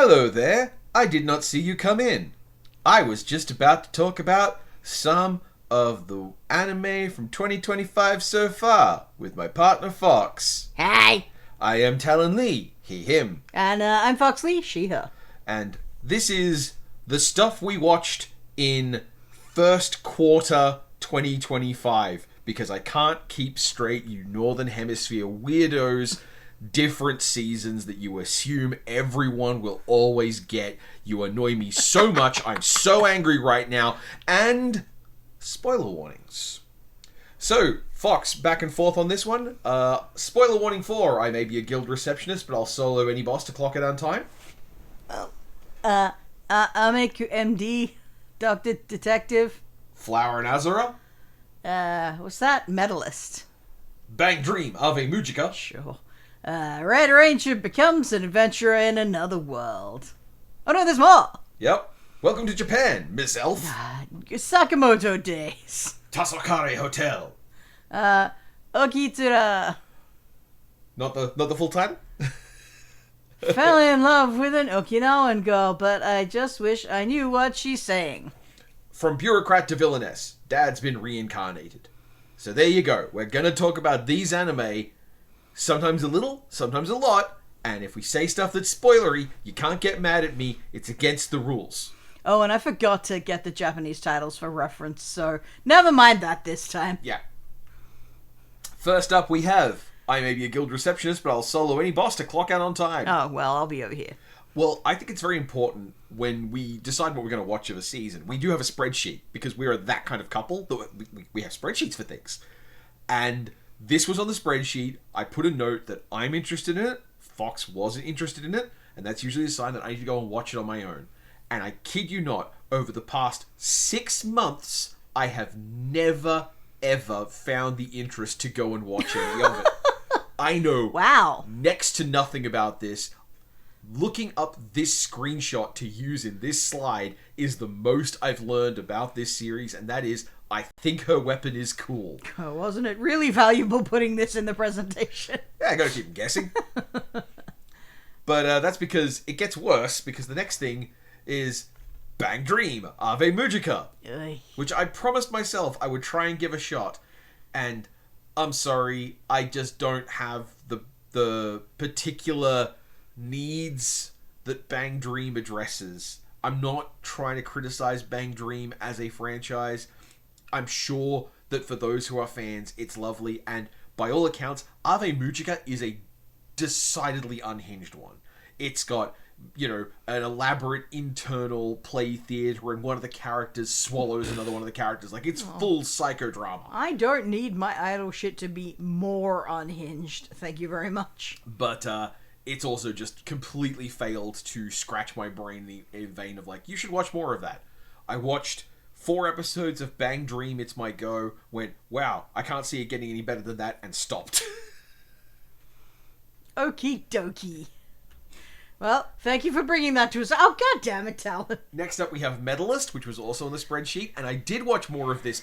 Hello there. I did not see you come in. I was just about to talk about some of the anime from 2025 so far with my partner Fox. Hi. I am Talen Lee, he, him. And I'm Fox Lee, she, her. And this is the stuff we watched in first quarter 2025, because I can't keep straight, you Northern Hemisphere weirdos, different seasons that you assume everyone will always get. You annoy me so much, I'm so angry right now, and spoiler warnings. So, Fox, back and forth on this one. Spoiler warning 4, I may be a guild receptionist, but I'll solo any boss to clock it on time. I'll make you MD, Doctor Detective. Flower and Azura. What's that? Medalist. Bang Dream, Ave Mujika. Sure. Red Ranger becomes an adventurer in another world. Oh no, there's more! Yep. Welcome to Japan, Miss Elf. Sakamoto Days. Tasakare Hotel. Okitura. Not the full title? Fell in love with an Okinawan girl, but I just wish I knew what she's saying. From bureaucrat to villainess, Dad's been reincarnated. So there you go. We're gonna talk about these anime, sometimes a little, sometimes a lot, and if we say stuff that's spoilery, you can't get mad at me. It's against the rules. Oh, and I forgot to get the Japanese titles for reference, so never mind that this time. Yeah. First up we have, I may be a guild receptionist, but I'll solo any boss to clock out on time. Oh, well, I'll be over here. Well, I think it's very important when we decide what we're going to watch of a season. We do have a spreadsheet, because we are that kind of couple that we have spreadsheets for things. And this was on the spreadsheet. I put a note that I'm interested in it, Fox wasn't interested in it, and that's usually a sign that I need to go and watch it on my own. And I kid you not, over the past 6 months, I have never, ever found the interest to go and watch any of it. I know next to nothing about this. Looking up this screenshot to use in this slide is the most I've learned about this series, and that is, I think her weapon is cool. Oh, wasn't it really valuable putting this in the presentation? Yeah, I gotta keep guessing. But that's because it gets worse, because the next thing is Bang Dream, Ave Mujika, which I promised myself I would try and give a shot, and I'm sorry, I just don't have the particular needs that Bang Dream addresses. I'm not trying to criticize Bang Dream as a franchise. I'm sure that for those who are fans, it's lovely, and by all accounts, Ave Mujika is a decidedly unhinged one. It's got, an elaborate internal play theater, and one of the characters swallows another one of the characters. Like, it's full psychodrama. I don't need my idol shit to be more unhinged. Thank you very much. But, it's also just completely failed to scratch my brain in the vein of, you should watch more of that. I watched 4 episodes of Bang Dream, It's My Go, went, wow, I can't see it getting any better than that, and stopped. Okie dokie. Well, thank you for bringing that to us. Oh, god damn it, Talen. Next up we have Medalist, which was also on the spreadsheet, and I did watch more of this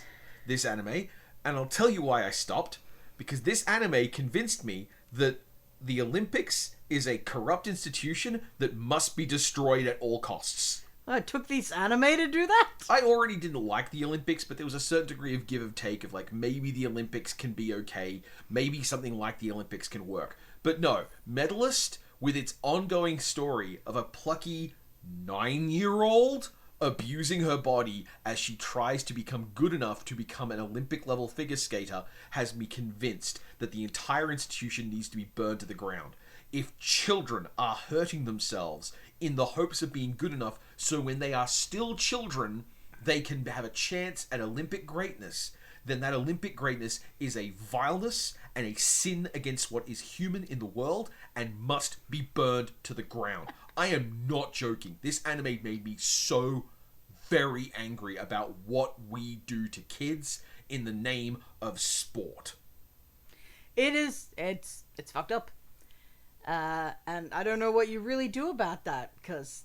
anime, and I'll tell you why I stopped. Because this anime convinced me that the Olympics is a corrupt institution that must be destroyed at all costs. It took this anime to do that? I already didn't like the Olympics, but there was a certain degree of give and take of maybe the Olympics can be okay, maybe something like the Olympics can work. But no, Medalist, with its ongoing story of a plucky 9-year-old abusing her body as she tries to become good enough to become an Olympic-level figure skater, has me convinced that the entire institution needs to be burned to the ground. If children are hurting themselves in the hopes of being good enough so when they are still children, they can have a chance at Olympic greatness, then that Olympic greatness is a vileness and a sin against what is human in the world and must be burned to the ground. I am not joking. This anime made me so very angry about what we do to kids in the name of sport. It's fucked up. And I don't know what you really do about that, because,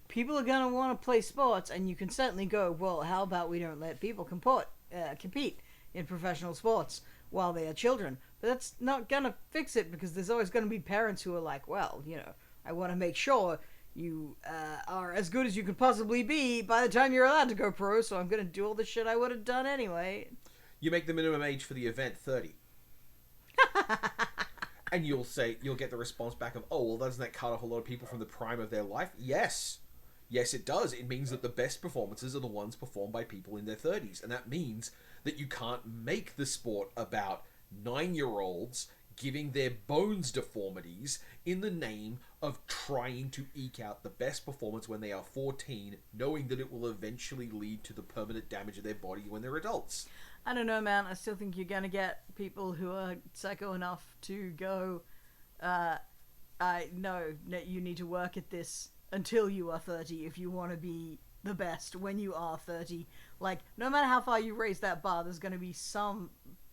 people are gonna want to play sports, and you can certainly go, well, how about we don't let people compete in professional sports while they are children? But that's not gonna fix it, because there's always gonna be parents who are like, well, I want to make sure, you are as good as you could possibly be by the time you're allowed to go pro, so I'm gonna do all the shit I would have done anyway. You make the minimum age for the event 30. And you'll get the response back of, oh, well, doesn't that cut off a lot of people from the prime of their life? Yes. Yes, it does. It means that the best performances are the ones performed by people in their 30s. And that means that you can't make the sport about 9-year-olds giving their bones deformities in the name of trying to eke out the best performance when they are 14, knowing that it will eventually lead to the permanent damage of their body when they're adults. I don't know, man. I still think you're gonna get people who are psycho enough to go, I know that you need to work at this until you are 30 if you want to be the best when you are 30. Like, no matter how far you raise that bar, there's gonna be some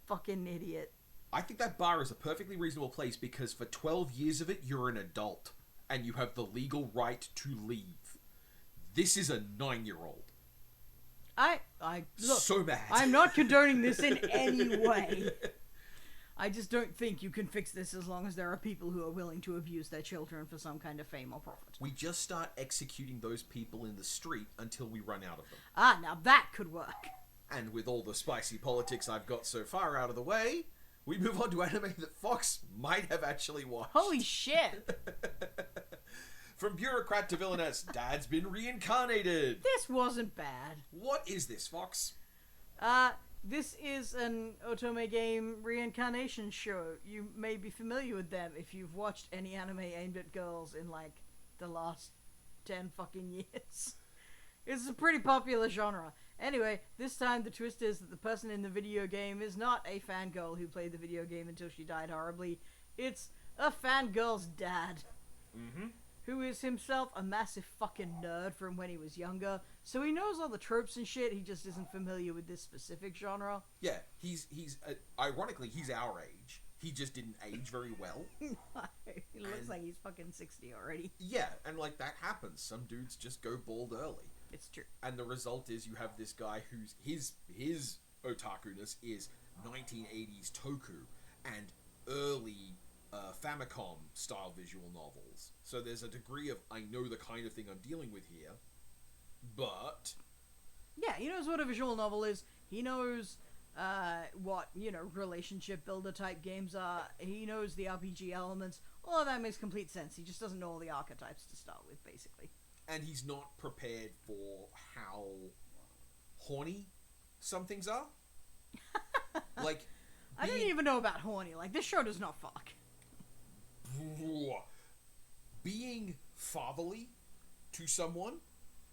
fucking idiot. I think that bar is a perfectly reasonable place because for 12 years of it, you're an adult and you have the legal right to leave. This is a 9-year-old. I look, so mad. I'm not condoning this in any way. I just don't think you can fix this as long as there are people who are willing to abuse their children for some kind of fame or profit. We just start executing those people in the street until we run out of them. Ah, now that could work. And with all the spicy politics I've got so far out of the way, we move on to anime that Fox might have actually watched. Holy shit! From bureaucrat to villainess, Dad's been reincarnated. This wasn't bad. What is this, Fox? This is an Otome game reincarnation show. You may be familiar with them if you've watched any anime aimed at girls in, like, the last 10 fucking years. It's a pretty popular genre. Anyway, this time the twist is that the person in the video game is not a fangirl who played the video game until she died horribly. It's a fangirl's dad. Mm-hmm. Who is himself a massive fucking nerd from when he was younger. So he knows all the tropes and shit, he just isn't familiar with this specific genre. Yeah, he's ironically, he's our age. He just didn't age very well. He looks like he's fucking 60 already. Yeah, and like that happens. Some dudes just go bald early. It's true. And the result is you have this guy who's his otaku-ness is 1980s toku and early Famicom style visual novels. So there's a degree of I know the kind of thing I'm dealing with here, but yeah, he knows what a visual novel is. He knows what, relationship builder type games are. He knows the RPG elements. All of that makes complete sense. He just doesn't know all the archetypes to start with, basically. And he's not prepared for how horny some things are. Like, I don't even know about horny. Like, this show does not fuck. Being fatherly to someone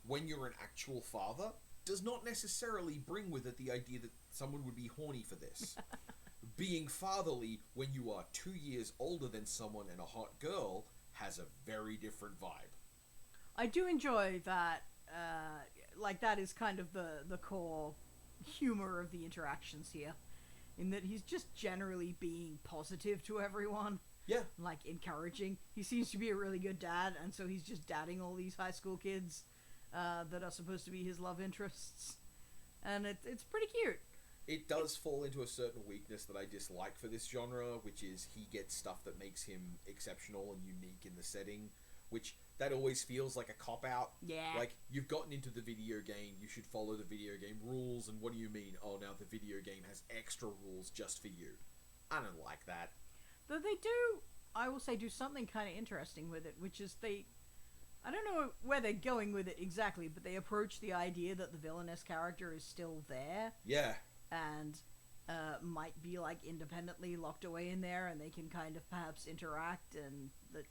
when you're an actual father does not necessarily bring with it the idea that someone would be horny for this. Being fatherly when you are 2 years older than someone and a hot girl has a very different vibe. I do enjoy that, that is kind of the core humor of the interactions here. In that he's just generally being positive to everyone. Yeah. Like, encouraging. He seems to be a really good dad, and so he's just dadding all these high school kids that are supposed to be his love interests. And it's pretty cute. It does fall into a certain weakness that I dislike for this genre, which is he gets stuff that makes him exceptional and unique in the setting, which that always feels like a cop-out. Yeah. Like, you've gotten into the video game, you should follow the video game rules, and what do you mean? Oh, now the video game has extra rules just for you. I don't like that. Though they do, I will say, do something kind of interesting with it, which is I don't know where they're going with it exactly, but they approach the idea that the villainess character is still there. Yeah. And might be, like, independently locked away in there, and they can kind of perhaps interact, and that,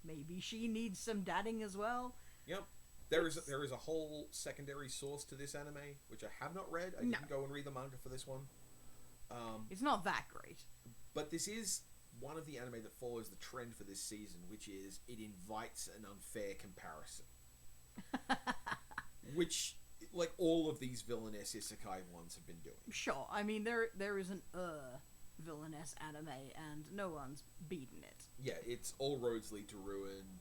maybe she needs some dadding as well. Yep. There is a whole secondary source to this anime, which I have not read. I didn't go and read the manga for this one. It's not that great. But this is one of the anime that follows the trend for this season, which is it invites an unfair comparison. Which, like, all of these villainess isekai ones have been doing. Sure. I mean, there is an villainess anime, and no one's beaten it. Yeah, it's All Roads Lead to Ruin,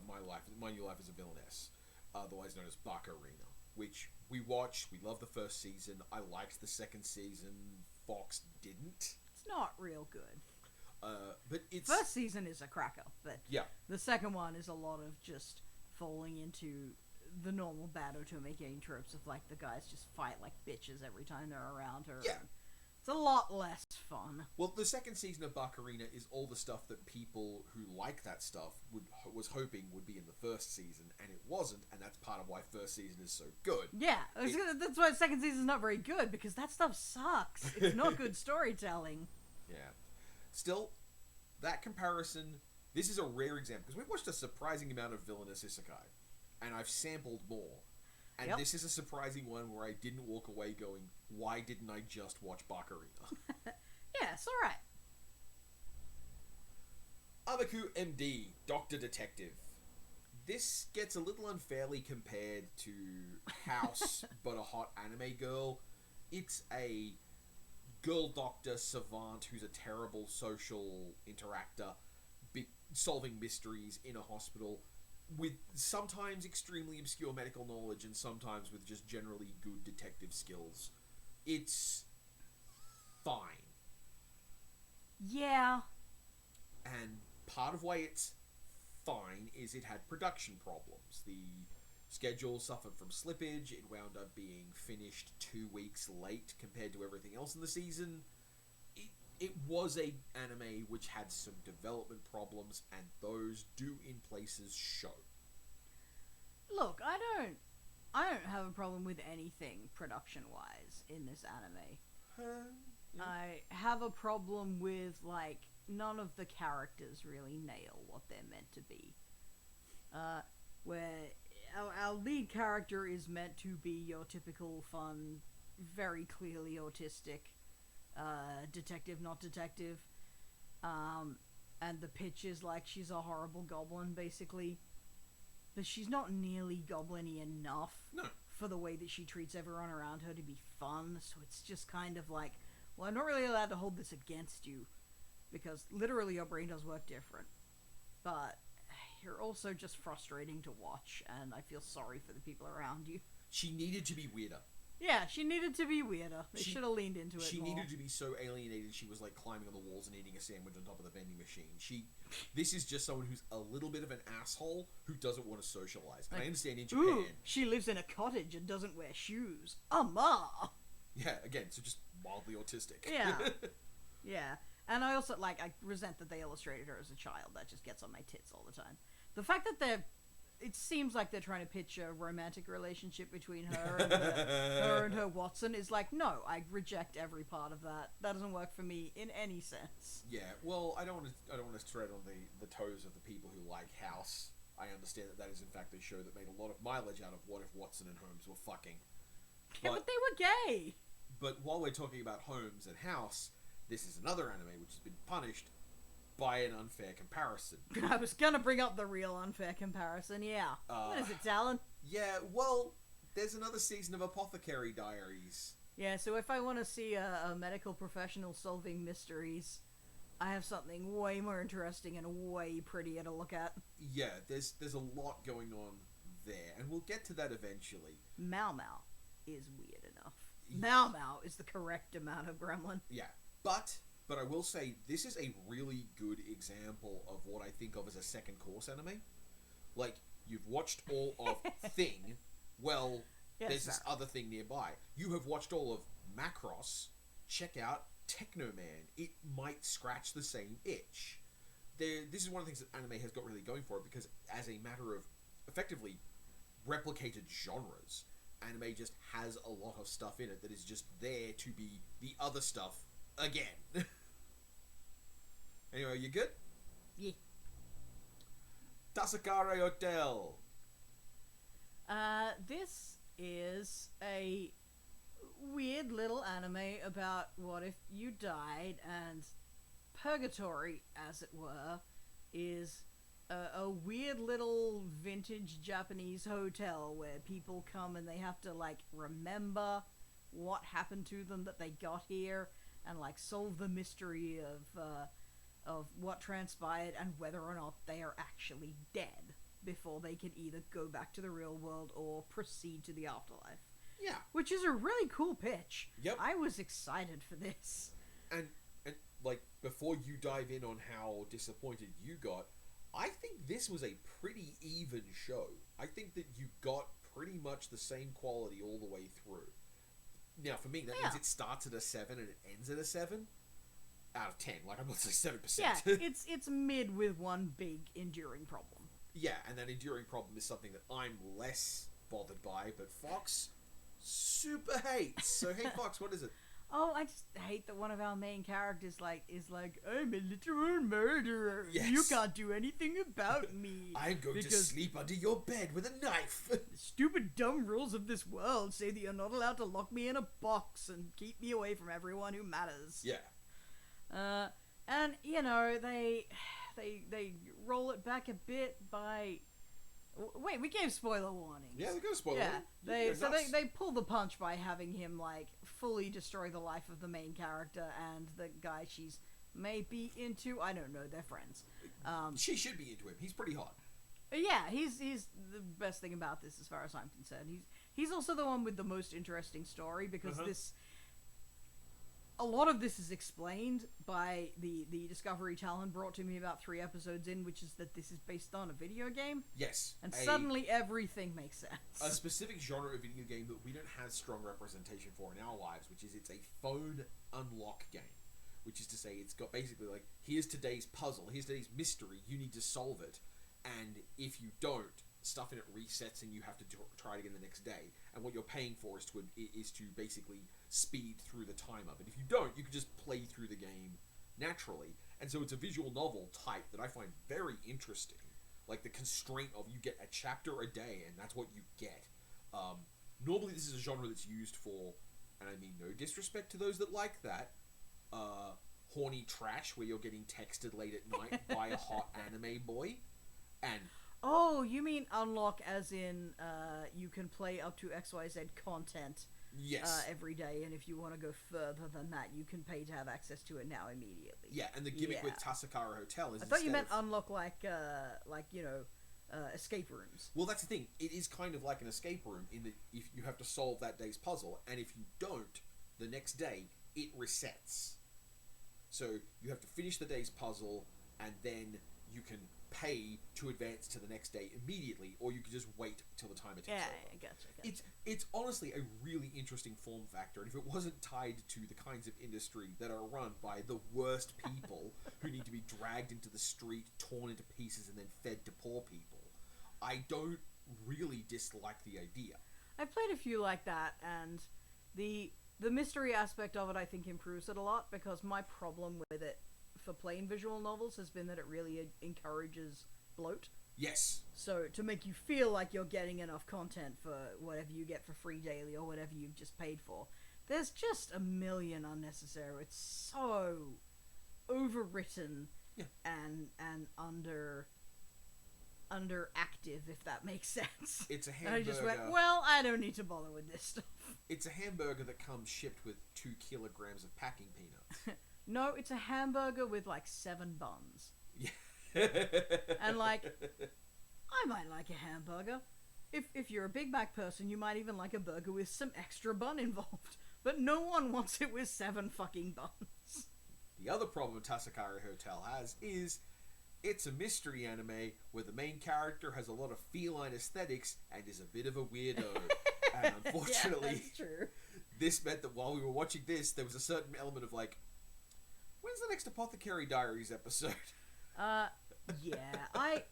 My New Life as a Villainess, otherwise known as Bakarina, which we watched. We loved the first season. I liked the second season. Fox didn't. It's not real good. But it's... First season is a cracker, but Yeah. the second one is a lot of just falling into the normal bad Otome tropes of, like, the guys just fight like bitches every time they're around her. Yeah. It's a lot less fun. Well, the second season of Baccarina is all the stuff that people who like that stuff was hoping would be in the first season, and it wasn't, and that's part of why first season is so good. Yeah, that's why second season's not very good, because that stuff sucks. It's not good storytelling. Yeah. Still, that comparison, this is a rare example, because we've watched a surprising amount of villainous isekai, and I've sampled more. And this is a surprising one where I didn't walk away going, why didn't I just watch Baccarina? Yeah, it's alright. Abaku MD, Doctor Detective. This gets a little unfairly compared to House, but a hot anime girl. It's a girl doctor savant who's a terrible social interactor, solving mysteries in a hospital, with sometimes extremely obscure medical knowledge and sometimes with just generally good detective skills. It's fine. Yeah. And part of why it's fine is it had production problems. The schedule suffered from slippage. It wound up being finished 2 weeks late compared to everything else in the season. It was a anime which had some development problems, and those do in places show. Look, I don't have a problem with anything production-wise in this anime. Yeah. I have a problem with, like, none of the characters really nail what they're meant to be. Where our lead character is meant to be your typical fun, very clearly autistic, detective, not detective. And the pitch is like she's a horrible goblin, basically. But she's not nearly goblin-y enough for the way that she treats everyone around her to be fun. So it's just kind of like, well, I'm not really allowed to hold this against you, because literally your brain does work different. But you're also just frustrating to watch, and I feel sorry for the people around you. She needed to be weirder. Yeah, she needed to be weirder. They should have leaned into it She more. needed to be so alienated she was like climbing on the walls and eating a sandwich on top of the vending machine. This is just someone who's a little bit of an asshole who doesn't want to socialize. And I understand in Japan... Ooh, she lives in a cottage and doesn't wear shoes. Ma! Yeah, again, so just mildly autistic. Yeah. Yeah. And I also, like, I resent that they illustrated her as a child. That just gets on my tits all the time. The fact that it seems like they're trying to pitch a romantic relationship between her and her Watson is like, no, I reject every part of that. That doesn't work for me in any sense. Yeah, well, I don't want to tread on the toes of the people who like House. I understand that is in fact a show that made a lot of mileage out of what if Watson and Holmes were fucking. Yeah, but they were gay. But while we're talking about Holmes and House, this is another anime which has been punished by an unfair comparison. I was gonna bring up the real unfair comparison, yeah. What is it, Talen? Yeah, well, there's another season of Apothecary Diaries. Yeah, so if I want to see a medical professional solving mysteries, I have something way more interesting and way prettier to look at. Yeah, there's a lot going on there, and we'll get to that eventually. Mao Mao is weird enough. Mao Mao is the correct amount of gremlin. Yeah, but I will say, this is a really good example of what I think of as a second course anime. Like, you've watched all of Thing, well, yes, there's sir. this other thing nearby. You have watched all of Macross, check out Technoman. It might scratch the same itch. This is one of the things that anime has got really going for it, because as a matter of, effectively, replicated genres, anime just has a lot of stuff in it that is just there to be the other stuff again. Anyway, you good? Yeah. Tasakare Hotel. This is a weird little anime about what if you died, and purgatory, as it were, is a weird little vintage Japanese hotel where people come and they have to, like, remember what happened to them that they got here, and, like, solve the mystery of what transpired and whether or not they are actually dead before they can either go back to the real world or proceed to the afterlife. Yeah. Which is a really cool pitch. Yep. I was excited for this. And like, before you dive in on how disappointed you got, I think this was a pretty even show. I think that you got pretty much the same quality all the way through. Now, for me, that means it starts at a 7 and it ends at a 7 out of 10. Like, I'm not saying 7%. Yeah, it's mid with one big enduring problem. Yeah, and that enduring problem is something that I'm less bothered by, but Fox super hates. So, hey, Fox, what is it? Oh, I just hate that one of our main characters is like, I'm a literal murderer. Yes. You can't do anything about me. I'm going to sleep under your bed with a knife. The stupid dumb rules of this world say that you're not allowed to lock me in a box and keep me away from everyone who matters. Yeah. And you know they roll it back a bit by. Wait, we gave spoiler warnings. Yeah, they go spoiler. Yeah, they pull the punch by having him like fully destroy the life of the main character and the guy she's maybe into. I don't know, they're friends. She should be into him. He's pretty hot. Yeah, he's the best thing about this as far as I'm concerned. He's also the one with the most interesting story because a lot of this is explained by the discovery Talen brought to me about 3 episodes in, which is that this is based on a video game. Yes. And suddenly everything makes sense. A specific genre of video game that we don't have strong representation for in our lives, which is it's a phone unlock game. Which is to say, it's got basically like, here's today's puzzle, here's today's mystery, you need to solve it. And if you don't, stuff in it resets and you have to try it again the next day. And what you're paying for is to basically speed through the time up. And if you don't, you can just play through the game naturally. And so it's a visual novel type that I find very interesting. Like the constraint of you get a chapter a day and that's what you get. Normally this is a genre that's used for, and I mean no disrespect to those that like that, horny trash where you're getting texted late at night by a hot anime boy. And oh, you mean unlock as in you can play up to XYZ content every day, and if you want to go further than that, you can pay to have access to it now immediately. Yeah, and the gimmick with Tasakara Hotel is I thought you meant unlock like you know, escape rooms. Well, that's the thing. It is kind of like an escape room in that if you have to solve that day's puzzle, and if you don't, the next day, it resets. So you have to finish the day's puzzle, and then you can pay to advance to the next day immediately, or you can just wait till the time it takes over. I gotcha. It's honestly a really interesting form factor, and if it wasn't tied to the kinds of industry that are run by the worst people who need to be dragged into the street, torn into pieces, and then fed to poor people, I don't really dislike the idea. I've played a few like that, and the mystery aspect of it I think improves it a lot, because my problem with it for plain visual novels has been that it really encourages bloat. Yes. So to make you feel like you're getting enough content for whatever you get for free daily or whatever you've just paid for, there's just a million unnecessary. It's so overwritten and underactive, if that makes sense. It's a hamburger. And I just went, well, I don't need to bother with this stuff. It's a hamburger that comes shipped with 2 kilograms of packing peanuts. No, it's a hamburger with like 7 buns. Yeah. And like, I might like a hamburger. If you're a Big Mac person, you might even like a burger with some extra bun involved. But no one wants it with 7 fucking buns. The other problem Tasakara Hotel has is it's a mystery anime where the main character has a lot of feline aesthetics and is a bit of a weirdo. And unfortunately, that's true. This meant that while we were watching this, there was a certain element of like, when's the next Apothecary Diaries episode? Yeah, I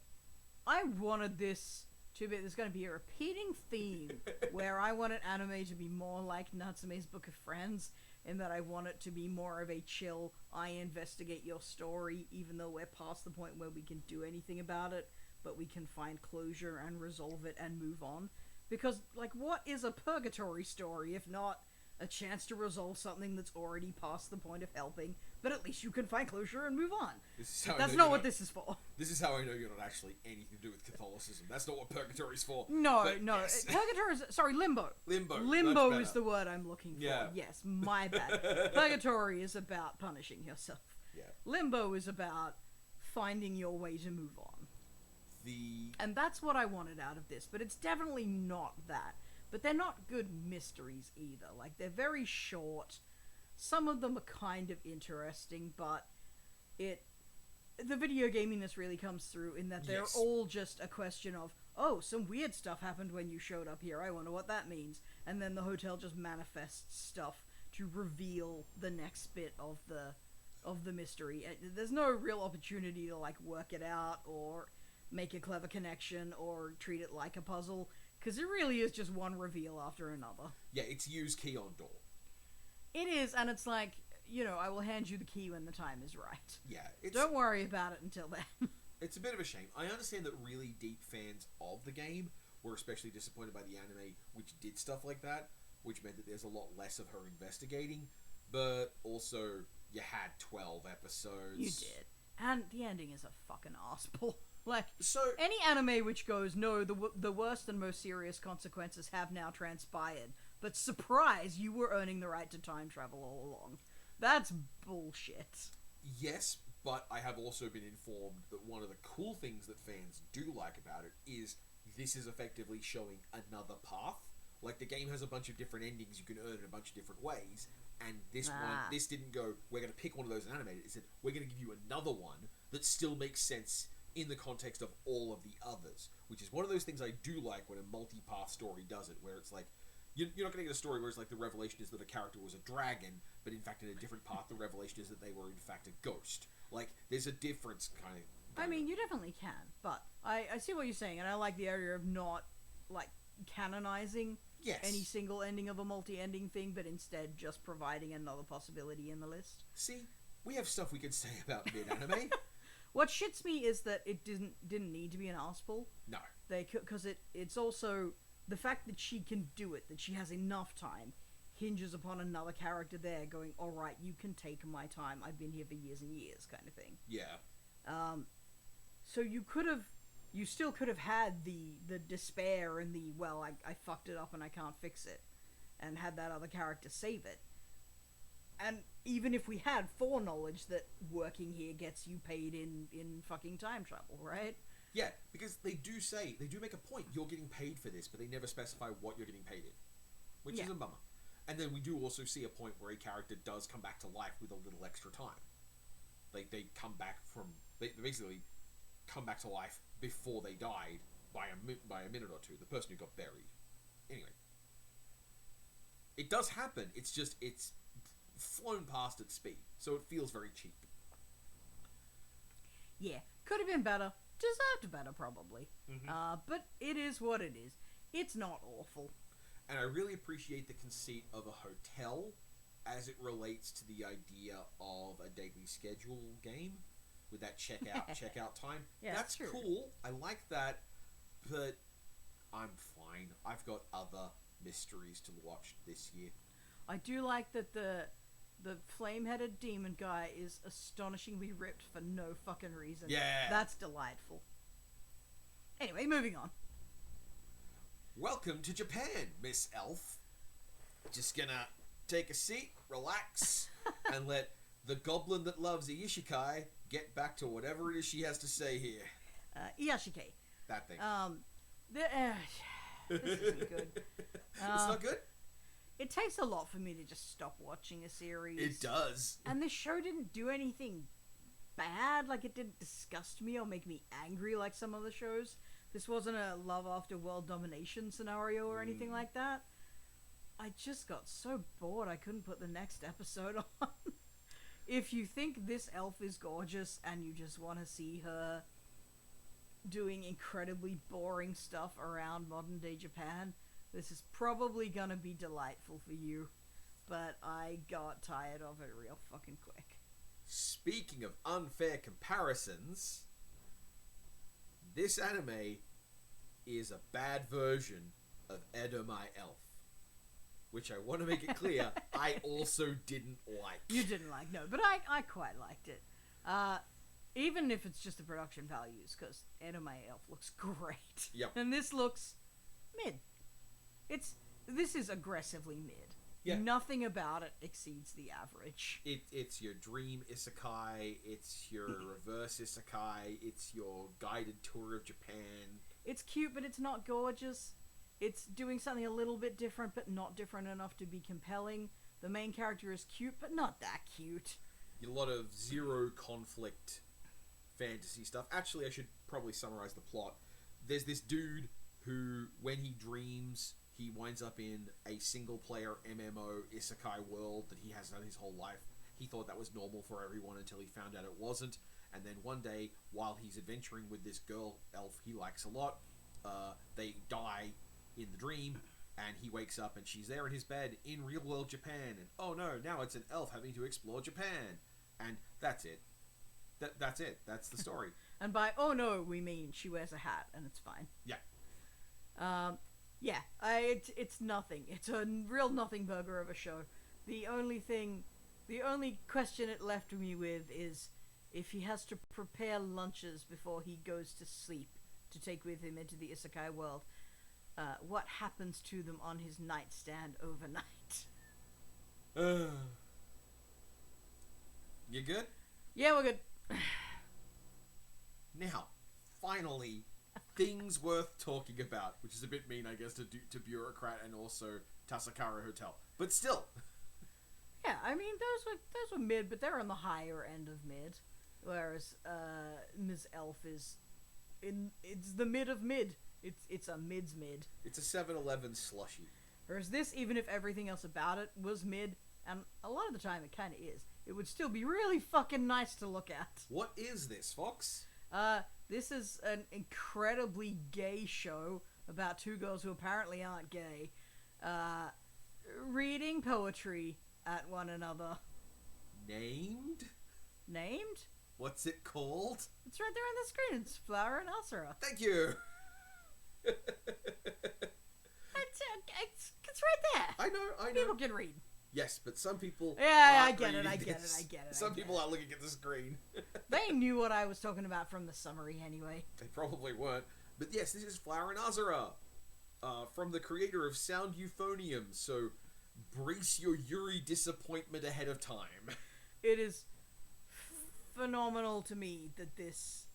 wanted this to be, there's going to be a repeating theme where I wanted anime to be more like Natsume's Book of Friends, in that I want it to be more of a chill, I investigate your story, even though we're past the point where we can do anything about it, but we can find closure and resolve it and move on. Because, like, what is a purgatory story if not a chance to resolve something that's already past the point of helping, but at least you can find closure and move on? That's not what this is for. This is how I know you're not actually anything to do with Catholicism. That's not what purgatory's for. No. Yes. Purgatory is... Sorry, limbo. Limbo is the word I'm looking for. Yeah. Yes, my bad. Purgatory is about punishing yourself. Yeah. Limbo is about finding your way to move on. And that's what I wanted out of this, but it's definitely not that. But they're not good mysteries either. Like, they're very short. some of them are kind of interesting, but the video gaminess really comes through in that they're all just a question of, oh, some weird stuff happened when you showed up here, I wonder what that means. And then the hotel just manifests stuff to reveal the next bit of the mystery. There's no real opportunity to, like, work it out or make a clever connection or treat it like a puzzle, because it really is just one reveal after another. Yeah, it's use key on door. It is, and it's like, you know, I will hand you the key when the time is right. Yeah. Don't worry about it until then. It's a bit of a shame. I understand that really deep fans of the game were especially disappointed by the anime, which did stuff like that, which meant that there's a lot less of her investigating, but also you had 12 episodes. You did. And the ending is a fucking arsehole. Like, so any anime which goes, no, the worst and most serious consequences have now transpired, but surprise, you were earning the right to time travel all along. That's bullshit. Yes, but I have also been informed that one of the cool things that fans do like about it is this is effectively showing another path. Like, the game has a bunch of different endings you can earn in a bunch of different ways, and this didn't go, we're going to pick one of those and animate it. It said, we're going to give you another one that still makes sense in the context of all of the others, which is one of those things I do like when a multi-path story does it, where it's like, you're not going to get a story where it's like the revelation is that a character was a dragon, but in fact in a different path the revelation is that they were in fact a ghost. Like, there's a difference kind of... I mean, you definitely can, but I see what you're saying, and I like the idea of not, like, canonizing any single ending of a multi-ending thing, but instead just providing another possibility in the list. See, we have stuff we could say about mid-anime. What shits me is that it didn't need to be an arsehole. No. Because it's also... The fact that she can do it, that she has enough time, hinges upon another character there going, alright, you can take my time, I've been here for years and years, kind of thing. Yeah. So you still could have had the despair and the, well, I fucked it up and I can't fix it, and had that other character save it. And even if we had foreknowledge that working here gets you paid in fucking time travel, right? Yeah, because they do make a point, you're getting paid for this, but they never specify what you're getting paid in. Which is a bummer. And then we do also see a point where a character does come back to life with a little extra time. Like, they basically come back to life before they died by a minute or two, the person who got buried. Anyway. It does happen, it's flown past at speed, so it feels very cheap. Yeah, could have been better. Deserved better, probably. Mm-hmm. But it is what it is. It's not awful. And I really appreciate the conceit of a hotel as it relates to the idea of a daily schedule game with that checkout time. Yeah, that's true. Cool. I like that, but I'm fine. I've got other mysteries to watch this year. I do like that the flame-headed demon guy is astonishingly ripped for no fucking reason. Yeah. That's delightful. Anyway, moving on. Welcome to Japan, Miss Elf. Just gonna take a seat, relax, and let the goblin that loves Iishikai get back to whatever it is she has to say here. Iyashike. That thing. This isn't good. It's not good? It takes a lot for me to just stop watching a series. It does. And this show didn't do anything bad. Like, it didn't disgust me or make me angry like some other shows. This wasn't a love after world domination scenario or anything like that. I just got so bored I couldn't put the next episode on. If you think this elf is gorgeous and you just want to see her doing incredibly boring stuff around modern day Japan, this is probably gonna be delightful for you, but I got tired of it real fucking quick. Speaking of unfair comparisons, this anime is a bad version of Edo My Elf, which I want to make it clear, I also didn't like. You didn't like, no, but I quite liked it. Even if it's just the production values, because Edo My Elf looks great. Yep. And this looks mid. This is aggressively mid. Yeah. Nothing about it exceeds the average. It's your dream isekai, it's your reverse isekai, it's your guided tour of Japan. It's cute, but it's not gorgeous. It's doing something a little bit different, but not different enough to be compelling. the main character is cute, but not that cute. A lot of zero conflict fantasy stuff. Actually, I should probably summarize the plot. There's this dude who, when he dreams, he winds up in a single-player MMO isekai world that he has done his whole life. He thought that was normal for everyone until he found out it wasn't. And then one day, while he's adventuring with this girl elf he likes a lot, they die in the dream, and he wakes up and she's there in his bed in real-world Japan. And oh no, now it's an elf having to explore Japan. And that's it. That's it. That's the story. And by oh no, we mean she wears a hat and it's fine. Yeah. It's nothing. It's a real nothing burger of a show. The only question it left me with is if he has to prepare lunches before he goes to sleep to take with him into the isekai world, what happens to them on his nightstand overnight? You good? Yeah, we're good. Now, finally, things worth talking about, which is a bit mean, I guess, to Bureaucrat and also Tasakara Hotel. But still. Yeah, I mean, those were mid, but they're on the higher end of mid. Whereas Ms. Elf it's the mid of mid. It's a mid's mid. It's a 7-Eleven slushie. Whereas this, even if everything else about it was mid, and a lot of the time it kind of is, it would still be really fucking nice to look at. What is this, Fox? This is an incredibly gay show about two girls who apparently aren't gay, reading poetry at one another. Named? Named? What's it called? It's right there on the screen. It's Flower and Asura. Thank you! It's right there. I know. People can read. Yes, but some people. Yeah, I aren't get it. reading I get this. it. I get it. Some people are looking at the screen. They knew what I was talking about from the summary anyway. They probably weren't. But yes, this is Flower and Azura, from the creator of Sound Euphonium. So brace your Yuri disappointment ahead of time. It is phenomenal to me that this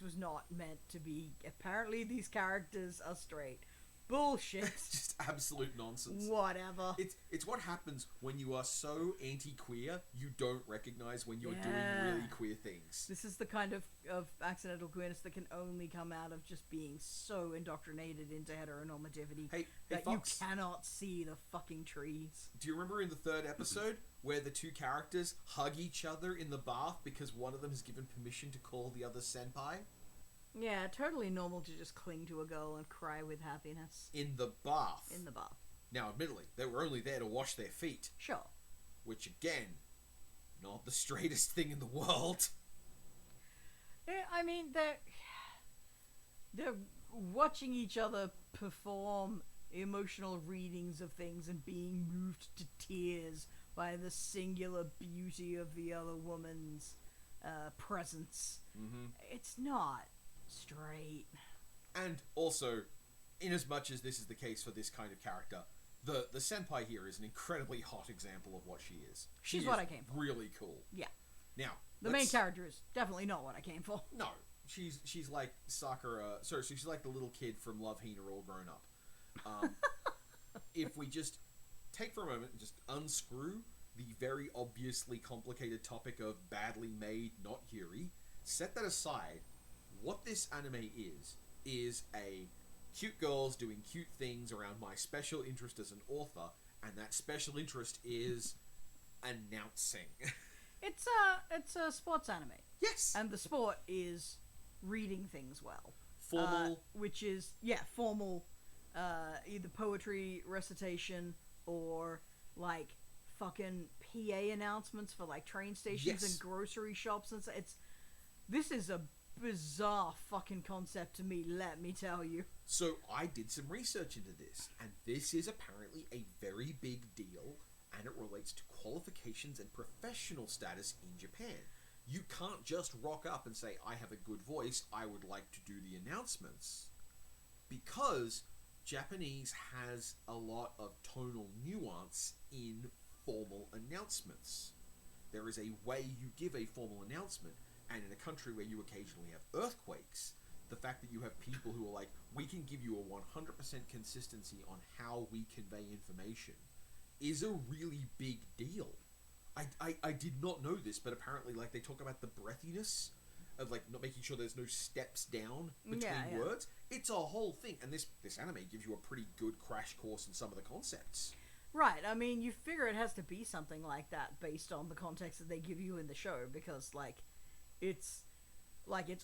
was not meant to be. Apparently, these characters are straight. Bullshit. Just absolute nonsense. Whatever. It's what happens when you are so anti-queer, you don't recognize when you're doing really queer things. This is the kind of accidental queerness that can only come out of just being so indoctrinated into heteronormativity that Fox, you cannot see the fucking trees. Do you remember in the third episode where the two characters hug each other in the bath because one of them has given permission to call the other senpai? Yeah, totally normal to just cling to a girl and cry with happiness. In the bath. In the bath. Now, admittedly, they were only there to wash their feet. Sure. Which, again, not the straightest thing in the world. Yeah, I mean, they're watching each other perform emotional readings of things and being moved to tears by the singular beauty of the other woman's presence. Mm-hmm. It's not straight. And also, in as much as this is the case for this kind of character, the senpai here is an incredibly hot example of what she is. She's what I came for. Really cool. Yeah. Now, the main character is definitely not what I came for. No, she's like Sakura. Sorry, she's like the little kid from Love Hina all grown up. If we just take for a moment and just unscrew the very obviously complicated topic of badly made, not Yuri, set that aside. What this anime is a cute girls doing cute things around my special interest as an author, and that special interest is announcing. It's a sports anime. Yes. And the sport is reading things well. Formal. Which is, formal, either poetry recitation or, like, fucking PA announcements for, like, train stations and grocery shops and stuff. This is a bizarre fucking concept to me, let me tell you. So I did some research into this, and this is apparently a very big deal, and it relates to qualifications and professional status in Japan. You can't just rock up and say, I have a good voice, I would like to do the announcements. Because Japanese has a lot of tonal nuance in formal announcements. There is a way you give a formal announcement, and in a country where you occasionally have earthquakes, the fact that you have people who are like, we can give you a 100% consistency on how we convey information is a really big deal. I did not know this, but apparently, like, they talk about the breathiness of, like, not making sure there's no steps down between words. It's a whole thing, and this anime gives you a pretty good crash course in some of the concepts. Right, I mean, you figure it has to be something like that based on the context that they give you in the show, because, it's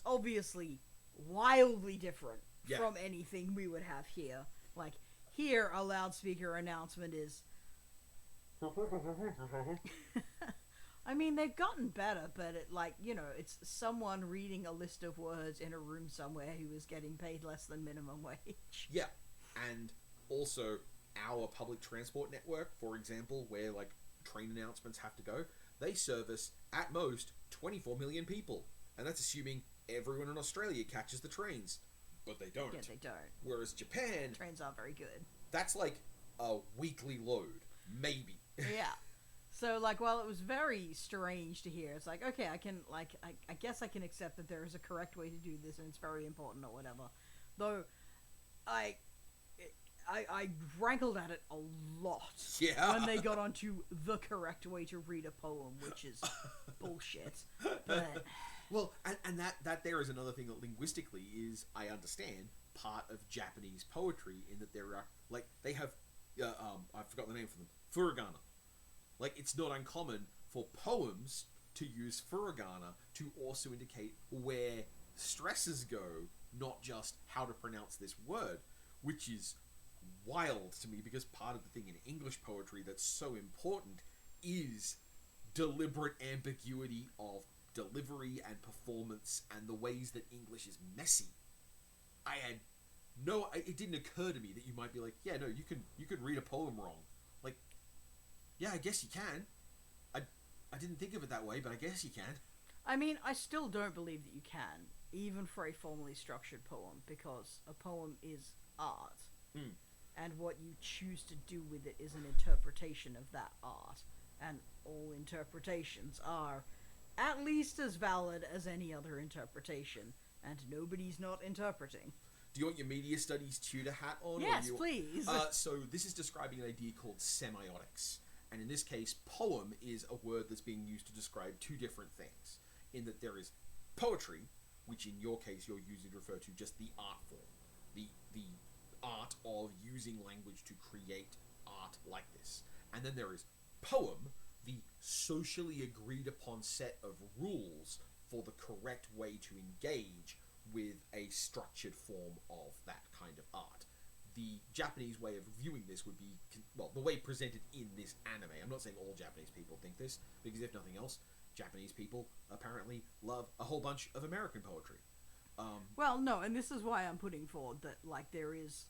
obviously wildly different from anything we would have here. Like, here, a loudspeaker announcement is... I mean, they've gotten better, but it's someone reading a list of words in a room somewhere who is getting paid less than minimum wage. Yeah, and also our public transport network, for example, where, like, train announcements have to go, they service, at most, 24 million people. And that's assuming everyone in Australia catches the trains. But they don't. Yeah, they don't. Whereas Japan... Trains aren't very good. That's, like, a weekly load. Maybe. Yeah. So, like, while it was very strange to hear, it's like, okay, I can, like, I guess I can accept that there is a correct way to do this and it's very important or whatever. Though, I wrangled at it a lot when they got onto the correct way to read a poem, which is bullshit. But... Well, and that there is another thing that linguistically is, I understand, part of Japanese poetry, in that there are, like, they have, I forgot the name for them, furigana. Like, it's not uncommon for poems to use furigana to also indicate where stresses go, not just how to pronounce this word, which is wild to me, because part of the thing in English poetry that's so important is deliberate ambiguity of delivery and performance and the ways that English is messy. It didn't occur to me that you might be like, yeah, no, you could read a poem wrong. Like, yeah, I guess you can. I didn't think of it that way, but I guess you can. I mean, I still don't believe that you can, even for a formally structured poem, because a poem is art. And what you choose to do with it is an interpretation of that art. And all interpretations are at least as valid as any other interpretation, and nobody's not interpreting. Do you want your media studies tutor hat on? Yes, please. So this is describing an idea called semiotics, and in this case, poem is a word that's being used to describe two different things, in that there is poetry, which in your case you're using to refer to just the art form, the art of using language to create art like this, and then there is poem, the socially agreed upon set of rules for the correct way to engage with a structured form of that kind of art. The Japanese way of viewing this would be, well, the way presented in this anime. I'm not saying all Japanese people think this, because if nothing else, Japanese people apparently love a whole bunch of American poetry. Well, no, and this is why I'm putting forward that, like, there is...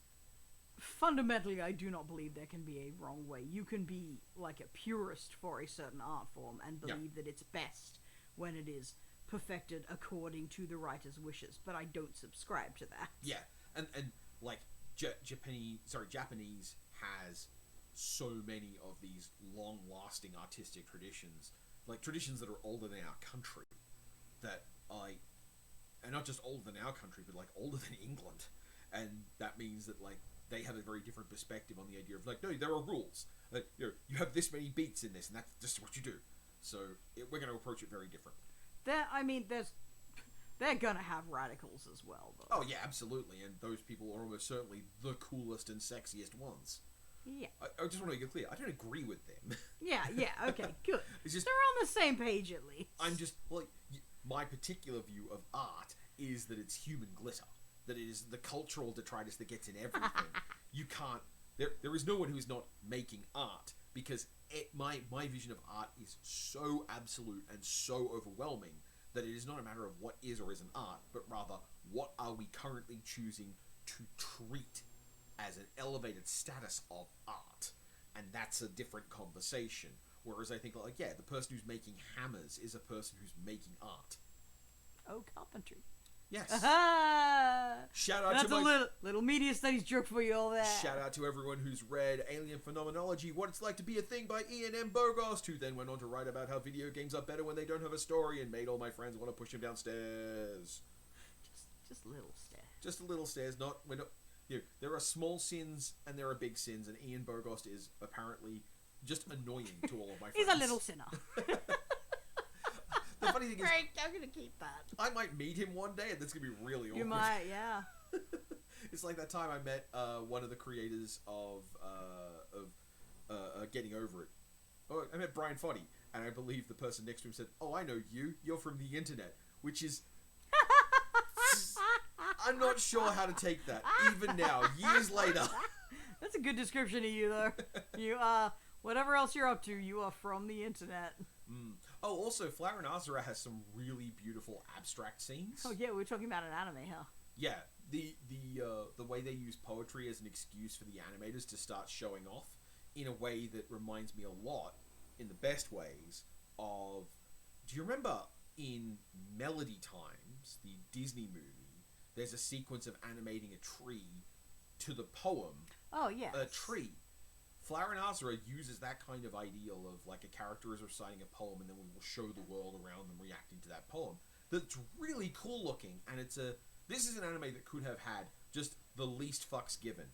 Fundamentally, I do not believe there can be a wrong way. You can be, like, a purist for a certain art form and believe that it's best when it is perfected according to the writer's wishes, but I don't subscribe to that. Yeah, and like, Japanese has so many of these long-lasting artistic traditions, like traditions that are older than our country, and not just older than our country, but, like, older than England, and that means that, like, they have a very different perspective on the idea of, like, no, there are rules. Like, you have this many beats in this, and that's just what you do. So we're going to approach it very differently. They're gonna have radicals as well, though. Oh yeah, absolutely, and those people are almost certainly the coolest and sexiest ones. Yeah. I just want to make it clear, I don't agree with them. Yeah, okay, good. It's just, they're on the same page at least. I'm just, like, my particular view of art is that it's human glitter. That it is the cultural detritus that gets in everything. You can't... There is no one who is not making art, because my vision of art is so absolute and so overwhelming that it is not a matter of what is or isn't art, but rather, what are we currently choosing to treat as an elevated status of art? And that's a different conversation. Whereas I think, like, yeah, the person who's making hammers is a person who's making art. Oh, carpentry. Yes. Shout out to a little media studies joke for you all there. Shout out to everyone who's read Alien Phenomenology, What It's Like to Be a Thing by Ian M. Bogost, who then went on to write about how video games are better when they don't have a story and made all my friends want to push him downstairs. Just little stairs. Just a little stairs. There are small sins and there are big sins, and Ian Bogost is apparently just annoying to all of my friends. He's a little sinner. The funny thing is, Frank, I'm gonna keep that. I might meet him one day, and that's gonna be really awkward. You might, yeah. It's like that time I met one of the creators of Getting Over It. Oh, I met Brian Foddy, and I believe the person next to him said, "Oh, I know you. You're from the internet," which is. I'm not sure how to take that, even now, years later. That's a good description of you, though. You are, whatever else you're up to, you are from the internet. Oh, also, Flower and Azura has some really beautiful abstract scenes. Oh yeah, we're talking about an anime, huh? Yeah, the way they use poetry as an excuse for the animators to start showing off in a way that reminds me a lot, in the best ways, of... Do you remember in Melody Times, the Disney movie, there's a sequence of animating a tree to the poem? Oh, yeah. A tree. Flower and Azura uses that kind of ideal of, like, a character is reciting a poem and then we will show the world around them reacting to that poem. That's really cool looking, and it's a... This is an anime that could have had just the least fucks given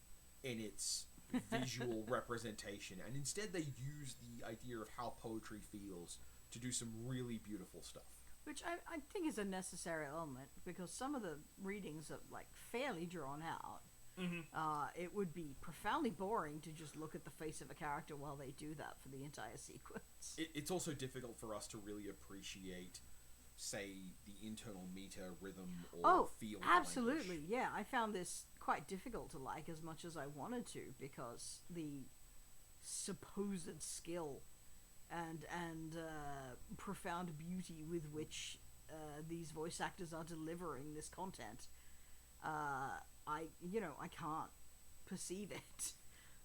in its visual representation, and instead they use the idea of how poetry feels to do some really beautiful stuff. Which I think is a necessary element, because some of the readings are, like, fairly drawn out. It would be profoundly boring to just look at the face of a character while they do that for the entire sequence. It's also difficult for us to really appreciate, say, the internal meter, rhythm, or feel of absolutely, language. yeah. I found this quite difficult to like as much as I wanted to, because the supposed skill and profound beauty with which these voice actors are delivering this content, I can't perceive it.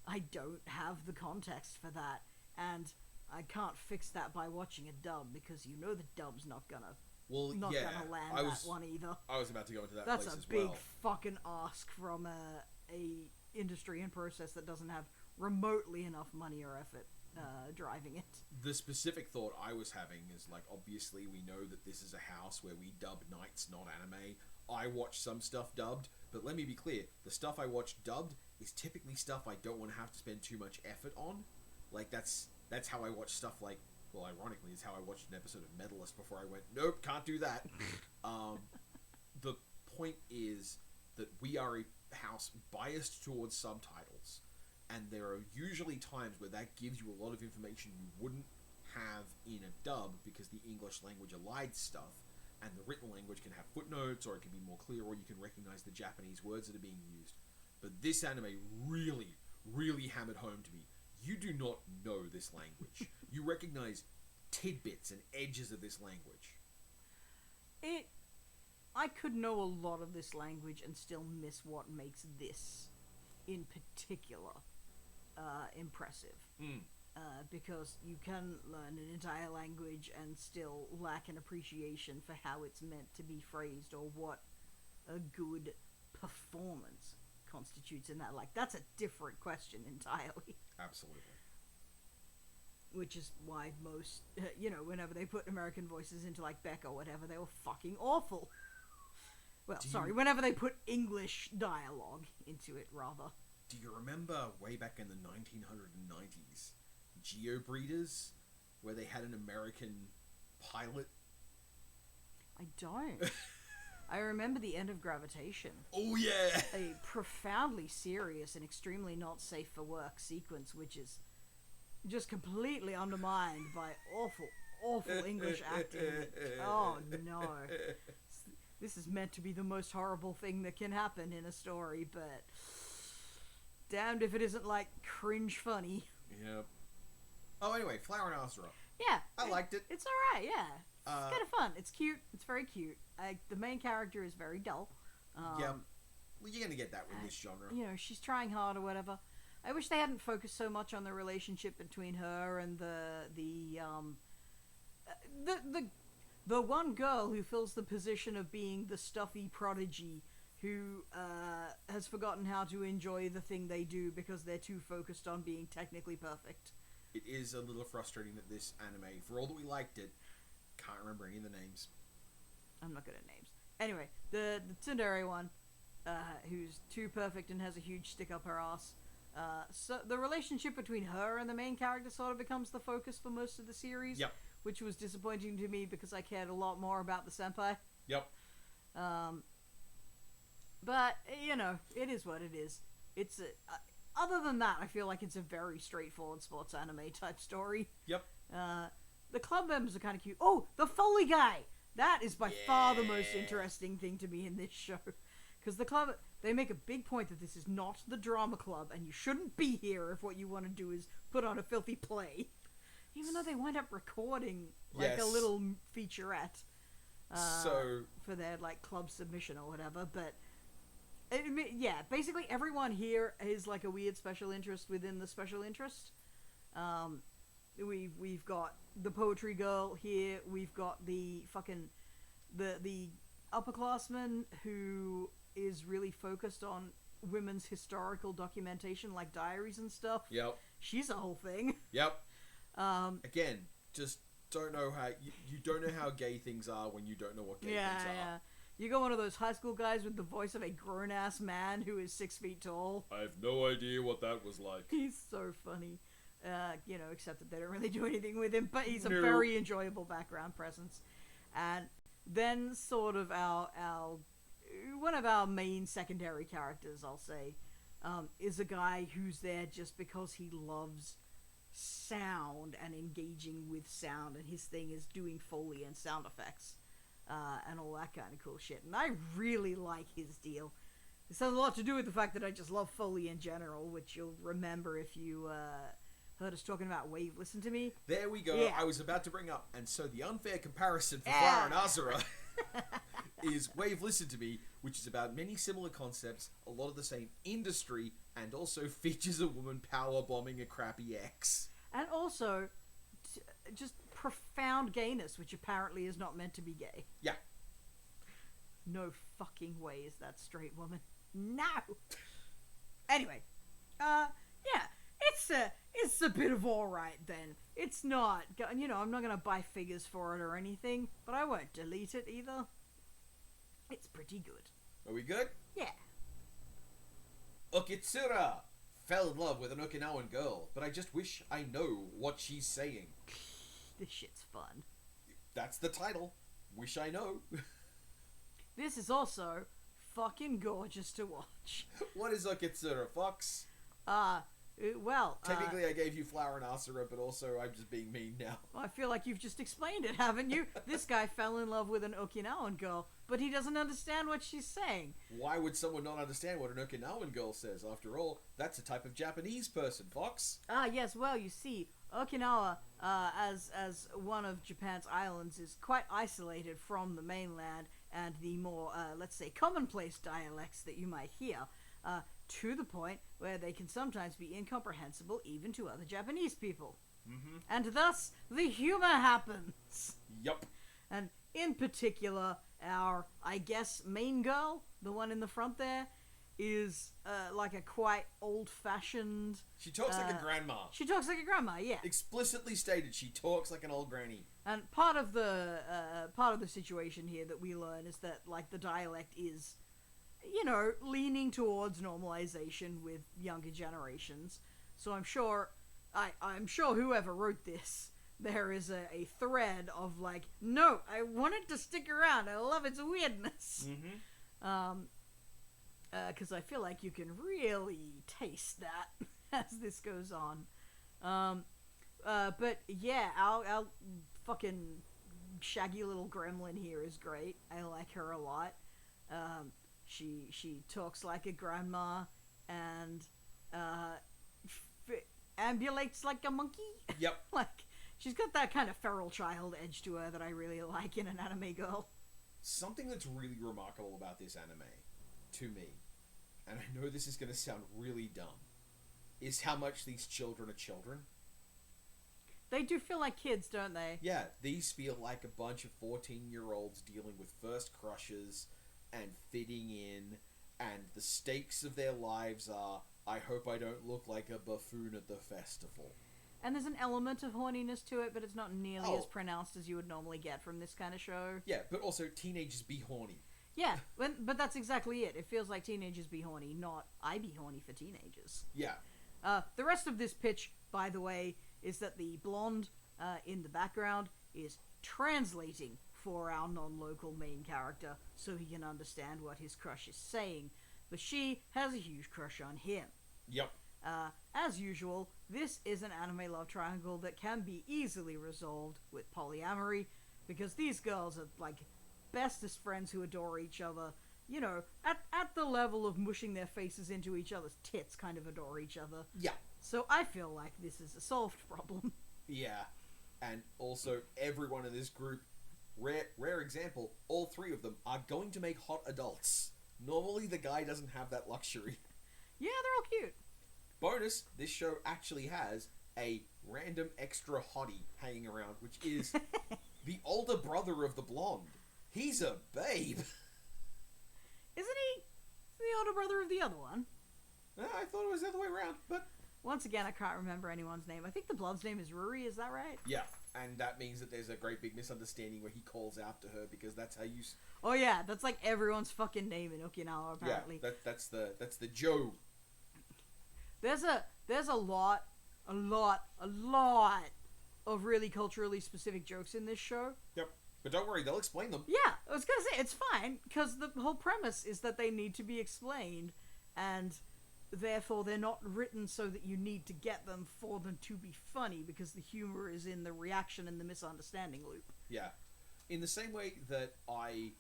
I don't have the context for that, and I can't fix that by watching a dub, because the dub's not gonna land that one either. I was about to go into that That's place a as big well. fucking ask from a industry and process that doesn't have remotely enough money or effort driving it. The specific thought I was having is, like, obviously we know that this is a house where we dub nights, not anime. I watch some stuff dubbed, but let me be clear, the stuff I watch dubbed is typically stuff I don't want to have to spend too much effort on. Like, that's how I watch stuff like, well, ironically, it's how I watched an episode of Medalist before I went, nope, can't do that. The point is that we are a house biased towards subtitles, and there are usually times where that gives you a lot of information you wouldn't have in a dub, because the English language elides stuff, and the written language can have footnotes, or it can be more clear, or you can recognize the Japanese words that are being used. But this anime really, really hammered home to me. You do not know this language. You recognize tidbits and edges of this language. I could know a lot of this language and still miss what makes this, in particular, impressive. Because you can learn an entire language and still lack an appreciation for how it's meant to be phrased, or what a good performance constitutes in that. Like, that's a different question entirely. Absolutely. Which is why most, whenever they put American voices into, like, Beck or whatever, they were fucking awful. Well, whenever they put English dialogue into it, rather. Do you remember way back in the 1990s, Geobreeders, where they had an American pilot? I don't. I remember the end of Gravitation. Oh, yeah! A profoundly serious and extremely not safe for work sequence, which is just completely undermined by awful English acting. Oh, no. This is meant to be the most horrible thing that can happen in a story, but damned if it isn't, like, cringe funny. Yep. Oh, anyway, Flower and Azura. Yeah. I liked it. It's alright, yeah. It's kind of fun. It's cute. It's very cute. The main character is very dull. Yeah. Well, you're going to get that with this genre. She's trying hard or whatever. I wish they hadn't focused so much on the relationship between her and the one girl who fills the position of being the stuffy prodigy who has forgotten how to enjoy the thing they do because they're too focused on being technically perfect. It is a little frustrating that this anime, for all that we liked it, can't remember any of the names. I'm not good at names. Anyway, the tsundere one, who's too perfect and has a huge stick up her ass, So the relationship between her and the main character sort of becomes the focus for most of the series. Yep. Which was disappointing to me because I cared a lot more about the senpai. Yep. But, you know, it is what it is. It's other than that, I feel like it's a very straightforward sports anime type story. Yep. The club members are kind of cute. Oh, the Foley guy! That is by far the most interesting thing to me in this show. Because the club, they make a big point that this is not the drama club, and you shouldn't be here if what you want to do is put on a filthy play. Even though they wind up recording, like, a little featurette. For their, like, club submission or whatever, but... yeah, basically everyone here is, like, a weird special interest within the special interest. We've got the poetry girl here, we've got the fucking... The upperclassman who is really focused on women's historical documentation, like diaries and stuff. Yep. She's a whole thing. Yep. Again, just don't know how... You don't know how gay things are when you don't know what gay things are. Yeah. You got one of those high school guys with the voice of a grown-ass man who is 6 feet tall. I have no idea what that was like. He's so funny. You know, except that they don't really do anything with him, but he's a very enjoyable background presence. And then sort of one of our main secondary characters, I'll say, is a guy who's there just because he loves sound and engaging with sound, and his thing is doing Foley and sound effects. And all that kind of cool shit. And I really like his deal. This has a lot to do with the fact that I just love Foley in general, which you'll remember if you heard us talking about Wave Listen to Me. There we go. Yeah. I was about to bring up, and so the unfair comparison for Flower and Azura is Wave Listen to Me, which is about many similar concepts, a lot of the same industry, and also features a woman power bombing a crappy ex. And also... just profound gayness, which apparently is not meant to be gay. Yeah. No fucking way is that straight woman. No! Anyway. Yeah. It's a bit of alright then. It's not, you know, I'm not gonna buy figures for it or anything, but I won't delete it either. It's pretty good. Are we good? Yeah. Okitsura! Fell in love with an Okinawan girl, but I just wish I know what she's saying. This shit's fun. That's the title. Wish I know. This is also fucking gorgeous to watch. What is Okitsura, Fox? Technically I gave you Flower and Asura, but also I'm just being mean now. I feel like you've just explained it, haven't you? This guy fell in love with an Okinawan girl, but he doesn't understand what she's saying. Why would someone not understand what an Okinawan girl says? After all, that's a type of Japanese person, Fox. Yes, well, you see, Okinawa, as one of Japan's islands, is quite isolated from the mainland and the more, let's say, commonplace dialects that you might hear. To the point where they can sometimes be incomprehensible even to other Japanese people. Mm-hmm. And thus, the humor happens. Yup. And in particular, our, I guess, main girl, the one in the front there, is like a quite old-fashioned... She talks like a grandma. She talks like a grandma, yeah. Explicitly stated, she talks like an old granny. And part of the situation here that we learn is that, like, the dialect is... you know, leaning towards normalization with younger generations. So I'm sure whoever wrote this, there is a thread of like, no, I want it to stick around. I love its weirdness. Mm-hmm. Because I feel like you can really taste that as this goes on. But yeah, our fucking shaggy little gremlin here is great. I like her a lot. She talks like a grandma and ambulates like a monkey. Yep. Like, she's got that kind of feral child edge to her that I really like in an anime girl. Something that's really remarkable about this anime, to me, and I know this is going to sound really dumb, is how much these children are children. They do feel like kids, don't they? Yeah, these feel like a bunch of 14-year-olds dealing with first crushes and fitting in, and the stakes of their lives are, I hope I don't look like a buffoon at the festival. And there's an element of horniness to it, but it's not nearly as pronounced as you would normally get from this kind of show. Yeah, but also teenagers be horny. Yeah, but that's exactly it. It feels like teenagers be horny, not I be horny for teenagers. Yeah. The rest of this pitch, by the way, is that the blonde in the background is translating for our non-local main character so he can understand what his crush is saying. But she has a huge crush on him. Yep. As usual, this is an anime love triangle that can be easily resolved with polyamory, because these girls are like bestest friends who adore each other. You know, at the level of mushing their faces into each other's tits, kind of adore each other. Yeah. So I feel like this is a solved problem. Yeah. And also, everyone in this group, rare example, all three of them are going to make hot adults. Normally, the guy doesn't have that luxury. Yeah, they're all cute. Bonus, this show actually has a random extra hottie hanging around, which is the older brother of the blonde. He's a babe. Isn't he the older brother of the other one? I thought it was the other way around, but... Once again, I can't remember anyone's name. I think the blonde's name is Ruri, is that right? Yeah, and that means that there's a great big misunderstanding where he calls out to her because that's how you... Oh yeah, that's like everyone's fucking name in Okinawa, apparently. Yeah, that's the Joe. There's a lot of really culturally specific jokes in this show. Yep. But don't worry, they'll explain them. Yeah, I was gonna say, it's fine, because the whole premise is that they need to be explained, and therefore they're not written so that you need to get them for them to be funny, because the humor is in the reaction and the misunderstanding loop. Yeah. In the same way that I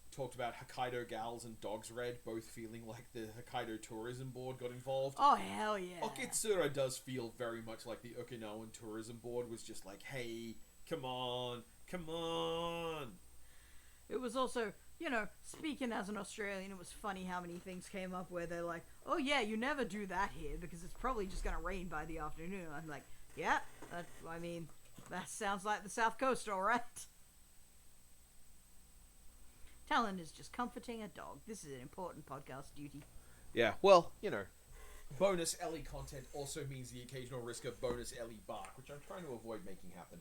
talked about Hokkaido Gals and Dogs Red both feeling like the Hokkaido Tourism Board got involved. Oh, hell yeah. Okitsura does feel very much like the Okinawan Tourism Board was just like, hey, come on. It was also, you know, speaking as an Australian, it was funny how many things came up where they're like, oh yeah, you never do that here because it's probably just gonna rain by the afternoon. I'm like, yeah, that sounds like the South Coast, alright. Talen is just comforting a dog. This is an important podcast duty. Yeah, well, you know, bonus Ellie content also means the occasional risk of bonus Ellie bark, which I'm trying to avoid making happen.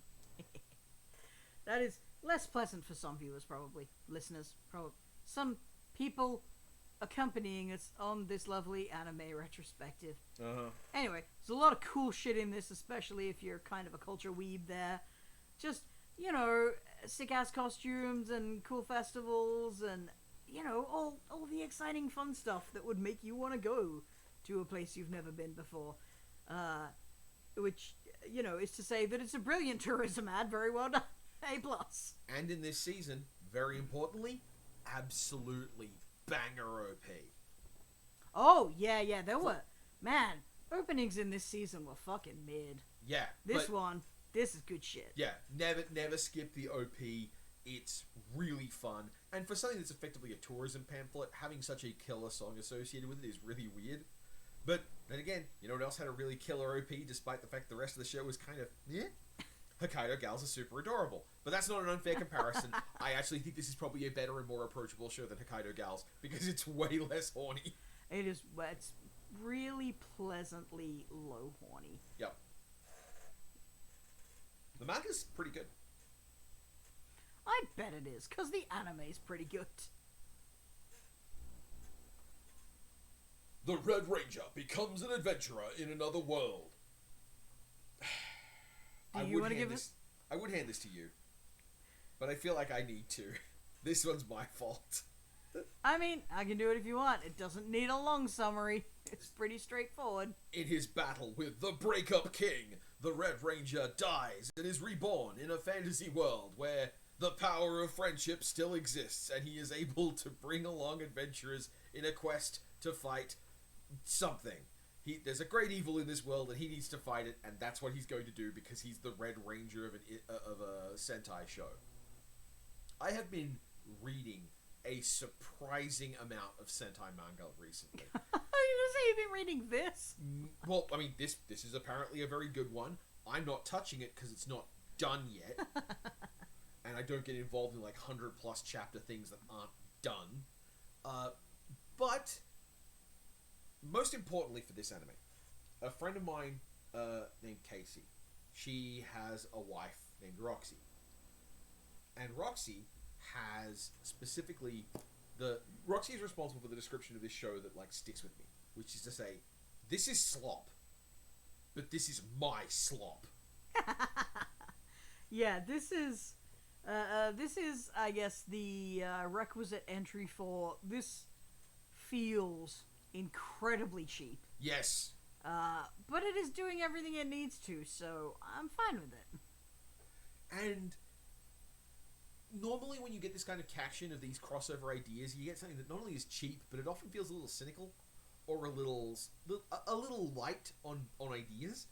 That is less pleasant for some viewers, probably. Listeners, probably. Some people accompanying us on this lovely anime retrospective. Uh-huh. Anyway, there's a lot of cool shit in this, especially if you're kind of a culture weeb there. Just, you know, sick-ass costumes and cool festivals and, you know, all the exciting fun stuff that would make you want to go to a place you've never been before. Which, you know, is to say that it's a brilliant tourism ad. Very well done. A+. And in this season, very importantly, absolutely banger OP. Oh, yeah, there were... Man, openings in this season were fucking mid. Yeah. This is good shit. Yeah, never skip the OP. It's really fun. And for something that's effectively a tourism pamphlet, having such a killer song associated with it is really weird. But then again, you know what else had a really killer OP, despite the fact the rest of the show was kind of, yeah? Hokkaido Gals are super adorable. But that's not an unfair comparison. I actually think this is probably a better and more approachable show than Hokkaido Gals, because it's way less horny. It's really pleasantly low horny. Yep. The manga's pretty good. I bet it is, because the anime's pretty good. The Red Ranger becomes an adventurer in another world. I would hand this to you, but I feel like I need to. This one's my fault. I mean, I can do it if you want. It doesn't need a long summary. It's pretty straightforward. In his battle with the Breakup King, the Red Ranger dies and is reborn in a fantasy world where the power of friendship still exists, and he is able to bring along adventurers in a quest to fight something. There's a great evil in this world, and he needs to fight it, and that's what he's going to do because he's the Red Ranger of a Sentai show. I have been reading a surprising amount of Sentai manga recently. Are you gonna say you've been reading this? Well, I mean, this is apparently a very good one. I'm not touching it because it's not done yet, and I don't get involved in like 100+ chapter things that aren't done. But most importantly for this anime, a friend of mine named Casey, she has a wife named Roxy. And Roxy has specifically Roxy is responsible for the description of this show that like sticks with me, which is to say, this is slop. but this is my slop. Yeah, this is, I guess, the requisite entry for this feels incredibly cheap. Yes. But it is doing everything it needs to, so I'm fine with it. And normally when you get this kind of cash-in of these crossover ideas, you get something that not only is cheap, but it often feels a little cynical or a little light on ideas.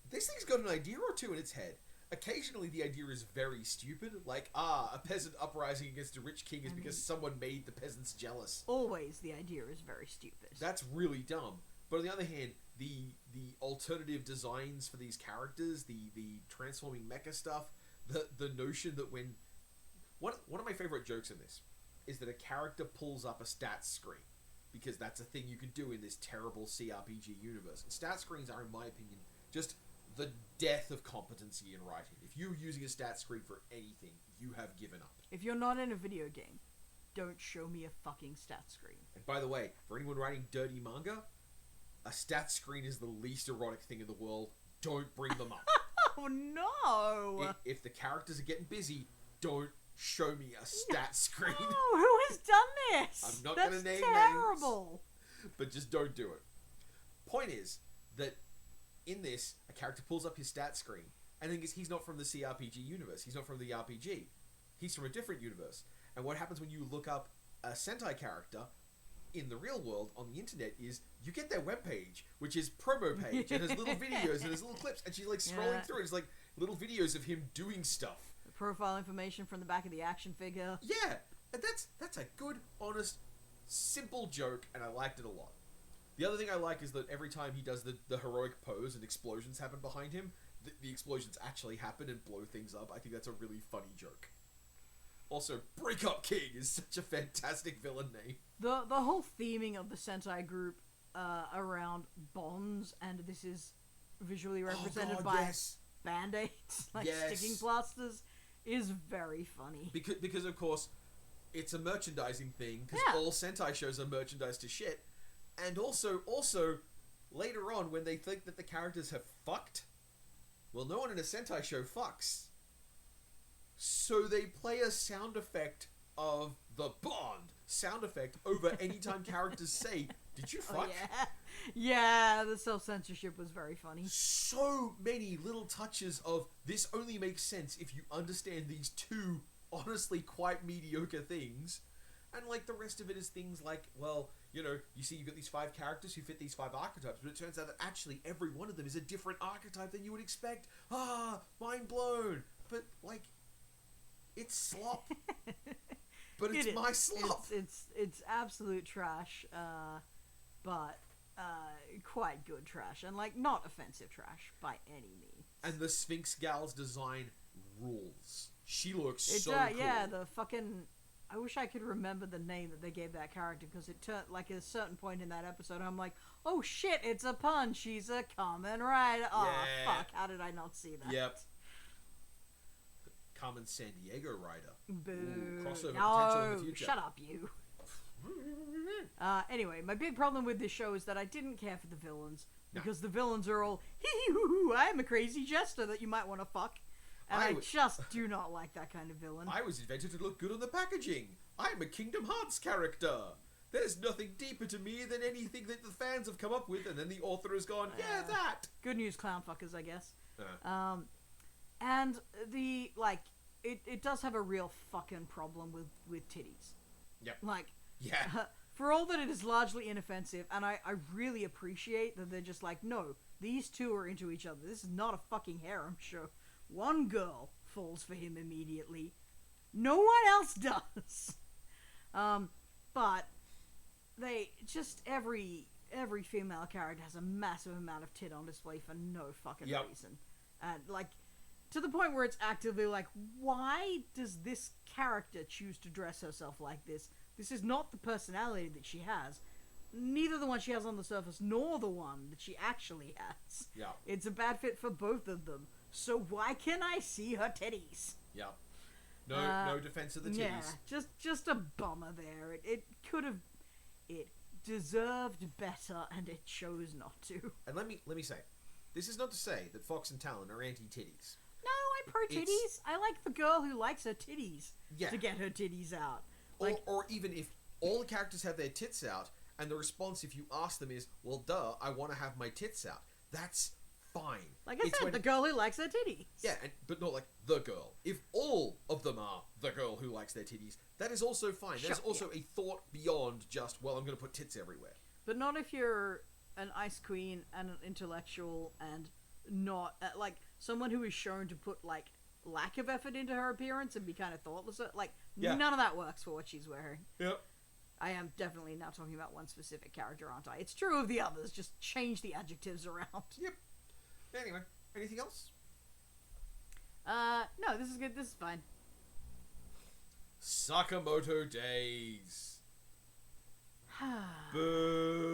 This thing's got an idea or two in its head. Occasionally the idea is very stupid, like, a peasant uprising against a rich king is because someone made the peasants jealous. Always the idea is very stupid. That's really dumb. But on the other hand, the alternative designs for these characters, the transforming mecha stuff, the notion that when... One of my favorite jokes in this is that a character pulls up a stats screen, because that's a thing you can do in this terrible CRPG universe. And stat screens are, in my opinion, just the death of competency in writing. If you're using a stat screen for anything, you have given up. If you're not in a video game, don't show me a fucking stat screen. And by the way, for anyone writing dirty manga, a stat screen is the least erotic thing in the world. Don't bring them up. Oh no! If the characters are getting busy, don't show me a stat screen. No, who has done this? I'm not going to name terrible. names. But just don't do it. Point is that in this, a character pulls up his stat screen, and then he's not from the CRPG universe. He's not from the RPG. He's from a different universe. And what happens when you look up a Sentai character in the real world on the internet is you get their webpage, which is promo page, and has little videos and has little clips, and she's like scrolling through it. It's like little videos of him doing stuff. The profile information from the back of the action figure. Yeah, and that's a good, honest, simple joke, and I liked it a lot. The other thing I like is that every time he does the heroic pose and explosions happen behind him, the explosions actually happen and blow things up. I think that's a really funny joke. Also, Breakup King is such a fantastic villain name. The whole theming of the Sentai group around bonds, and this is visually represented by band-aids, like sticking plasters, is very funny. Because of course, it's a merchandising thing, because all Sentai shows are merchandised to shit. And also, later on, when they think that the characters have fucked, well, no one in a Sentai show fucks. So they play a sound effect of the Bond sound effect over any time characters say, "Did you fuck?" Oh, yeah, the self-censorship was very funny. So many little touches of this only makes sense if you understand these two honestly quite mediocre things. And like the rest of it is things like, well, you know, you see you've got these 5 characters who fit these 5 archetypes, but it turns out that actually every one of them is a different archetype than you would expect. Mind blown. But like, it's slop. But it's my slop. It's absolute trash, but quite good trash, and like not offensive trash by any means. And the Sphinx gal's design rules. She looks so cool. Yeah, the fucking... I wish I could remember the name that they gave that character, because it turned, like, at a certain point in that episode, I'm like, oh shit, it's a pun, she's a Kamen Rider. Oh, fuck, how did I not see that? Yep. Kamen San Diego Rider. Boo. Ooh, crossover potential in the future. Shut up, you. Anyway, my big problem with this show is that I didn't care for the villains, because the villains are all, hee-hee-hoo-hoo, I'm a crazy jester that you might want to fuck. And I just do not like that kind of villain. I was invented to look good on the packaging. I'm a Kingdom Hearts character. There's nothing deeper to me than anything that the fans have come up with, and then the author has gone, yeah, that. Good news, clown fuckers, I guess. And the, like, it does have a real fucking problem with titties. Yep. Like, yeah. For all that it is largely inoffensive, and I really appreciate that they're just like, no, these two are into each other. This is not a fucking harem show. One girl falls for him immediately. No one else does. But they just every female character has a massive amount of tit on display for no fucking reason. And like to the point where it's actively like, why does this character choose to dress herself like this? This is not the personality that she has. Neither the one she has on the surface nor the one that she actually has. Yeah. It's a bad fit for both of them. So why can I see her titties? Yeah. No defense of the titties. Yeah, just a bummer there. It could have... It deserved better, and it chose not to. And let me say, This is not to say that Fox and Talen are anti-titties. No, I'm pro titties. I like the girl who likes her titties to get her titties out. Like, or even if all the characters have their tits out, and the response, if you ask them, is, well, duh, I want to have my tits out. That's fine. Like I said, the girl who likes her titties. Yeah, but not like the girl. If all of them are the girl who likes their titties, that is also fine. There's also a thought beyond just, well, I'm going to put tits everywhere. But not if you're an ice queen and an intellectual and not, like, someone who is shown to put, like, lack of effort into her appearance and be kind of thoughtless. Like, none of that works for what she's wearing. Yep. I am definitely now talking about one specific character, aren't I? It's true of the others, just change the adjectives around. Yep. Anyway, anything else? No, this is good. This is fine. Sakamoto Days. Boo.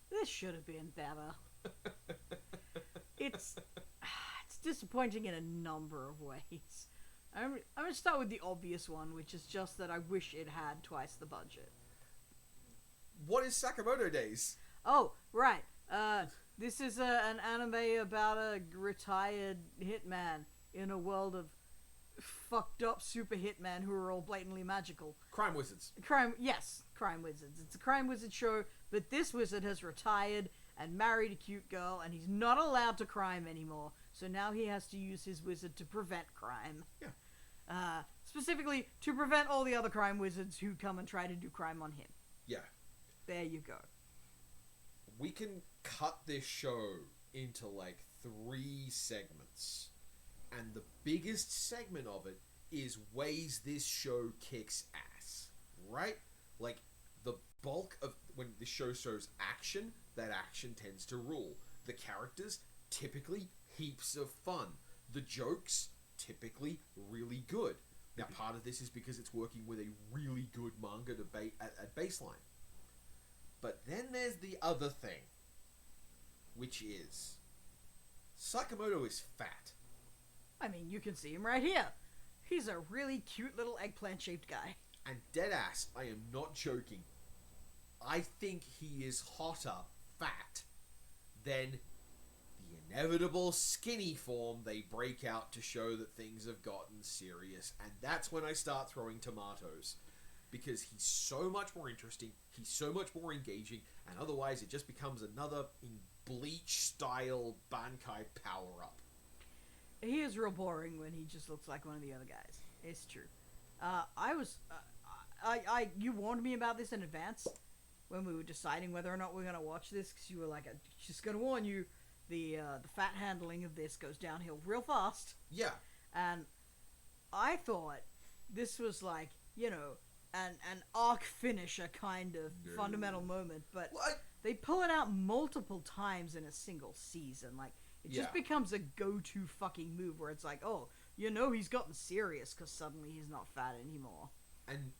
This should have been better. It's disappointing in a number of ways. I'm going to start with the obvious one, which is just that I wish it had twice the budget. What is Sakamoto Days? Oh, right. This is an anime about a retired hitman in a world of fucked up super hitmen who are all blatantly magical. Crime wizards. Crime wizards. It's a crime wizard show, but this wizard has retired and married a cute girl, and he's not allowed to crime anymore. So now he has to use his wizard to prevent crime. Yeah. Specifically, to prevent all the other crime wizards who come and try to do crime on him. Yeah. There you go. We can cut this show into like 3 segments. And the biggest segment of it is ways this show kicks ass. Right? Like, the bulk of when the show shows action, that action tends to rule. The characters, typically heaps of fun. The jokes, typically really good. Now, part of this is because it's working with a really good manga debate at baseline. But then there's the other thing, which is Sakamoto is fat. I mean, you can see him right here. He's a really cute little eggplant-shaped guy. And deadass, I am not joking. I think he is hotter fat than the inevitable skinny form they break out to show that things have gotten serious. And that's when I start throwing tomatoes. Because he's so much more interesting, he's so much more engaging, and otherwise it just becomes another in Bleach-style Bankai power-up. He is real boring when he just looks like one of the other guys. It's true. You warned me about this in advance when we were deciding whether or not we're going to watch this, because you were like, just going to warn you, the fat handling of this goes downhill real fast. Yeah. And I thought this was like, you know, an arc finisher kind of fundamental moment, but they pull it out multiple times in a single season. Like, it just becomes a go-to fucking move where it's like, oh, you know he's gotten serious because suddenly he's not fat anymore. And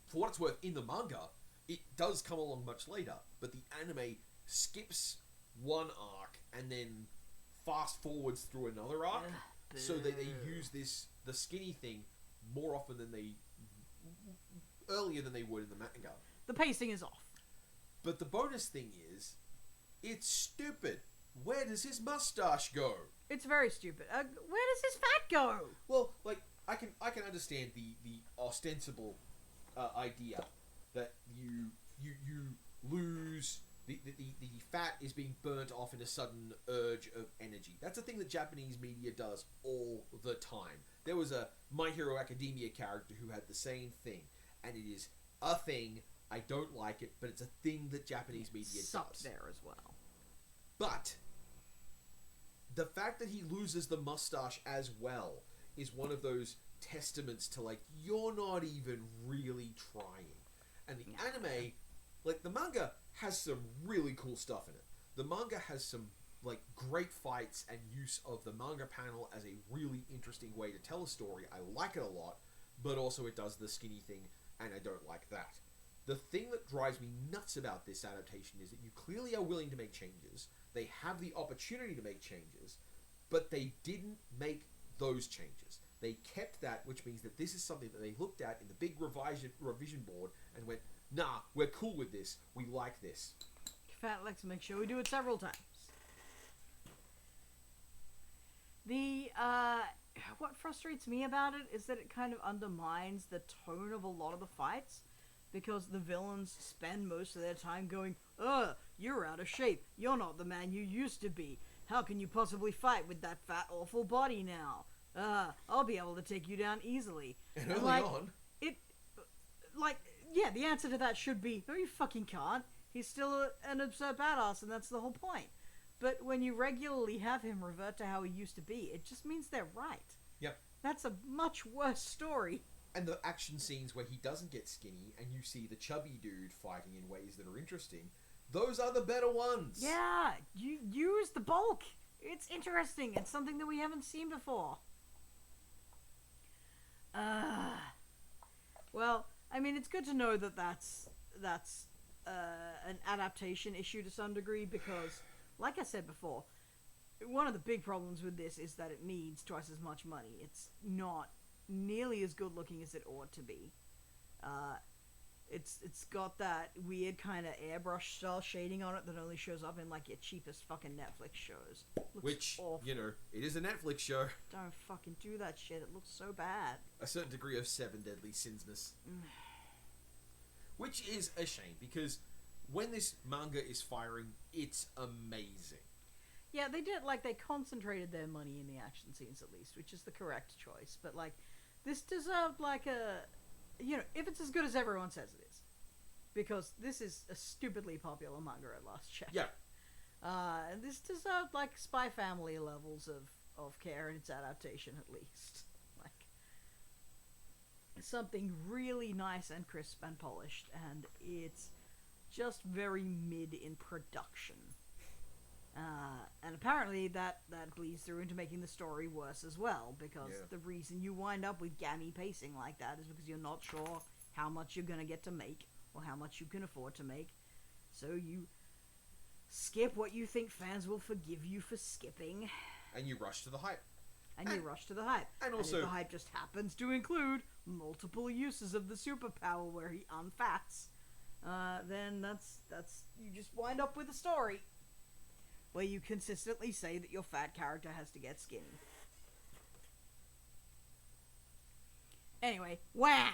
for what it's worth, in the manga, it does come along much later, but the anime skips one arc and then fast forwards through another arc, so that they use the skinny thing more often than earlier than they would in the manga. The pacing is off. But the bonus thing is, it's stupid. Where does his mustache go? It's very stupid. Where does his fat go? Well, like, I can understand the ostensible idea that you lose the fat is being burnt off in a sudden urge of energy. That's a thing that Japanese media does all the time. There was a My Hero Academia character who had the same thing, and it is a thing. I don't like it, but it's a thing that Japanese media does. There as well. But the fact that he loses the mustache as well is one of those testaments to, like, you're not even really trying. And the anime, like, the manga has some really cool stuff in it. The manga has some, like, great fights and use of the manga panel as a really interesting way to tell a story. I like it a lot, but also it does the skinny thing, and I don't like that. The thing that drives me nuts about this adaptation is that you clearly are willing to make changes. They have the opportunity to make changes, but they didn't make those changes. They kept that, which means that this is something that they looked at in the big revision board and went, nah, we're cool with this. We like this. fat, let's make sure we do it several times. What frustrates me about it is that it kind of undermines the tone of a lot of the fights, because the villains spend most of their time going, you're out of shape, you're not the man you used to be, how can you possibly fight with that fat awful body now? I'll be able to take you down easily. And early on... The answer to that should be, no you fucking can't. He's still an absurd badass, and that's the whole point. But when you regularly have him revert to how he used to be, it just means they're right. Yep. That's a much worse story. And the action scenes where he doesn't get skinny and you see the chubby dude fighting in ways that are interesting, those are the better ones. Yeah, you use the bulk. It's interesting. It's something that we haven't seen before. Well, I mean, it's good to know that that's an adaptation issue to some degree, because, like I said before, one of the big problems with this is that it needs twice as much money. It's not nearly as good looking as it ought to be. It's got that weird kind of airbrush style shading on it that only shows up in like your cheapest fucking Netflix shows. Which, awful. It is a Netflix show. Don't fucking do that shit. It looks so bad. A certain degree of Seven Deadly Sinsness. Which is a shame, because when this manga is firing, it's amazing. Yeah, they concentrated their money in the action scenes at least, which is the correct choice. But, this deserved, if it's as good as everyone says it is. Because this is a stupidly popular manga at last check. Yeah. This deserved, Spy Family levels of care in its adaptation, at least. Something really nice and crisp and polished, and it's just very mid in production. And apparently that bleeds through into making the story worse as well, because the reason you wind up with gammy pacing like that is because you're not sure how much you're going to get to make, or how much you can afford to make. So you skip what you think fans will forgive you for skipping. And you rush to the hype. And you rush to the hype. And also... if the hype just happens to include multiple uses of the superpower where he unfats, then that's you just wind up with a story where you consistently say that your fat character has to get skinny. Anyway, wah!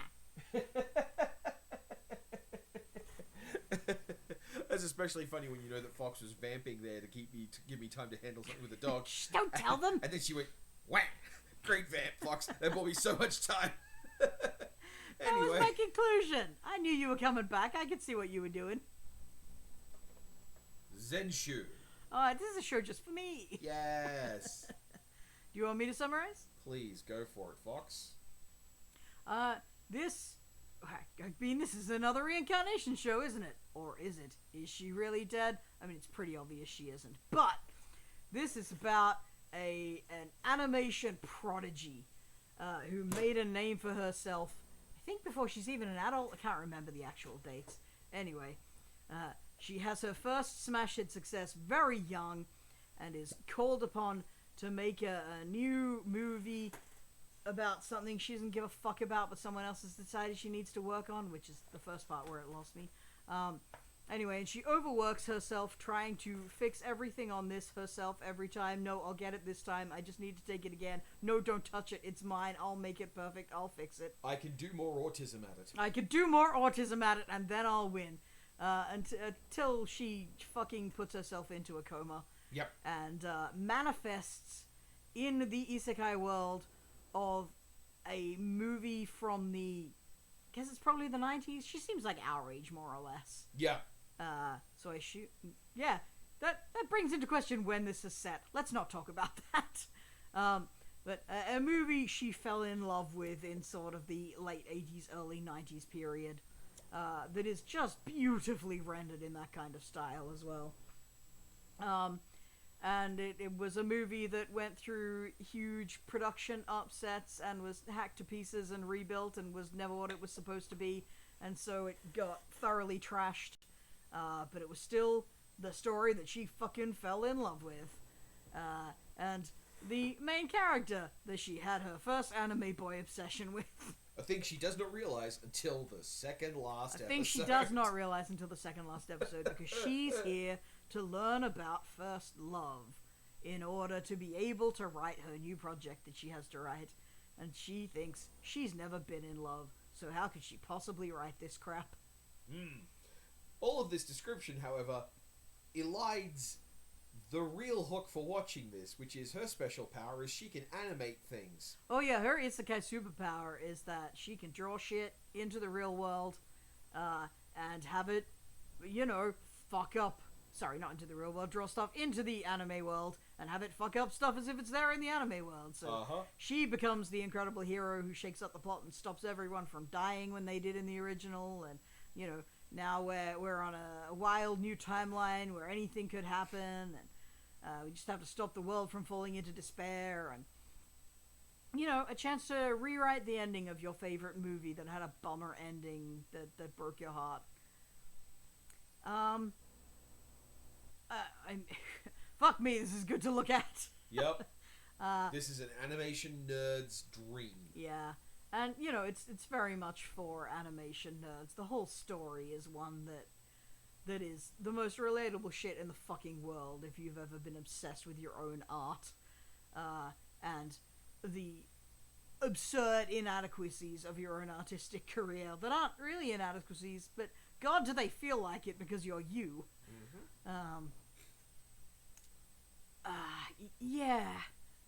That's especially funny when you know that Fox was vamping there to give me time to handle something with the dog. Shh, don't tell them! And then she went, wah! Great vamp, Fox. That bought me so much time. That was my conclusion. I knew you were coming back. I could see what you were doing. ZENSHUU. Oh, this is a show just for me. Yes. Do you want me to summarize? Please, go for it, Fox. This is another reincarnation show, isn't it? Or is it? Is she really dead? I mean, it's pretty obvious she isn't. But this is about an animation prodigy who made a name for herself, I think before she's even an adult. I can't remember the actual dates. Anyway, she has her first smash hit success very young, and is called upon to make a new movie about something she doesn't give a fuck about, but someone else has decided she needs to work on, which is the first part where it lost me. Anyway, and she overworks herself trying to fix everything on this herself every time. No, I'll get it this time. I just need to take it again. No, don't touch it. It's mine. I'll make it perfect. I'll fix it. I can do more autism at it. I could do more autism at it, and then I'll win. Until she fucking puts herself into a coma. Yep. And manifests in the isekai world of a movie from I guess it's probably the 90s. She seems like our age, more or less. Yeah. So I shoot... Yeah, that brings into question when this is set. Let's not talk about that. But a movie she fell in love with in sort of the late 80s, early 90s period. That is just beautifully rendered in that kind of style as well. And it was a movie that went through huge production upsets and was hacked to pieces and rebuilt and was never what it was supposed to be. And so it got thoroughly trashed. But it was still the story that she fucking fell in love with. And the main character that she had her first anime boy obsession with. A thing she does not realize until the second last episode. I think she does not realize until the second last episode, because she's here to learn about first love in order to be able to write her new project that she has to write. And she thinks she's never been in love, so how could she possibly write this crap? All of this description, however, elides the real hook for watching this, which is her special power is she can animate things. Oh yeah, her isekai superpower is that she can draw shit into the real world, and have it, fuck up. Sorry, not into the real world. Draw stuff into the anime world and have it fuck up stuff as if it's there in the anime world. So she becomes the incredible hero who shakes up the plot and stops everyone from dying when they did in the original. And now we're on a wild new timeline where anything could happen, and we just have to stop the world from falling into despair. And a chance to rewrite the ending of your favorite movie that had a bummer ending that broke your heart. Fuck me, this is good to look at. Yep. This is an animation nerd's dream. Yeah. And, it's very much for animation nerds. The whole story is one that is the most relatable shit in the fucking world if you've ever been obsessed with your own art. And the absurd inadequacies of your own artistic career that aren't really inadequacies, but God, do they feel like it because you're you. Yeah.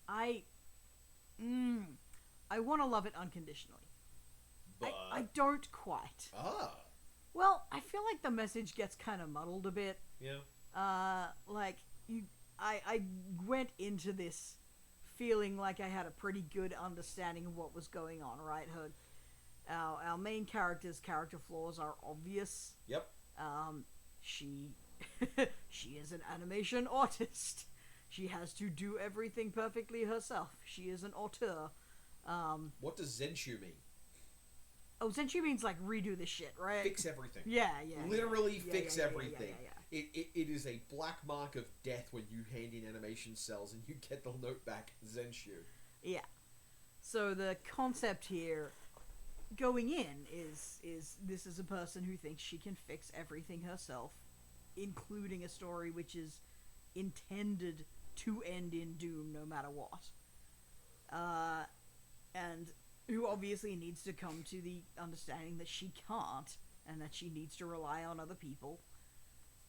I want to love it unconditionally. But... I don't quite. Well, I feel like the message gets kind of muddled a bit. Yeah. I went into this feeling like I had a pretty good understanding of what was going on, right? Our main character's character flaws are obvious. Yep. She is an animation artist. She has to do everything perfectly herself. She is an auteur. What does ZENSHUU mean? Oh, ZENSHUU means like redo the shit, right? Fix everything. Yeah. Literally fix everything. Yeah. It is a black mark of death when you hand in animation cells and you get the note back, ZENSHUU. Yeah. So the concept here, going in, is this is a person who thinks she can fix everything herself, including a story which is intended to end in doom no matter what. And who obviously needs to come to the understanding that she can't, and that she needs to rely on other people.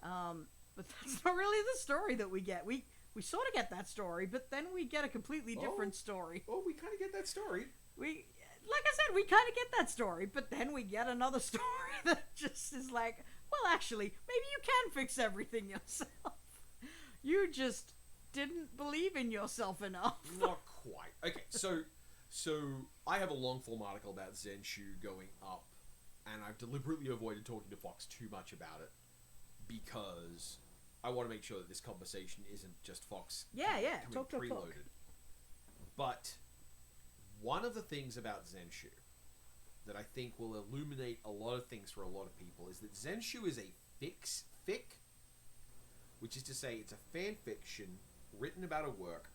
But that's not really the story that we get. We sort of get that story, but then we get a completely different story. Oh, we kind of get that story. Like I said, we kind of get that story, but then we get another story that just is like, well, actually, maybe you can fix everything yourself. You just didn't believe in yourself enough. Not quite. Okay, so I have a long-form article about ZENSHUU going up, and I've deliberately avoided talking to Fox too much about it because I want to make sure that this conversation isn't just Fox coming preloaded. But one of the things about ZENSHUU that I think will illuminate a lot of things for a lot of people is that ZENSHUU is a fic, which is to say it's a fan fiction written about a work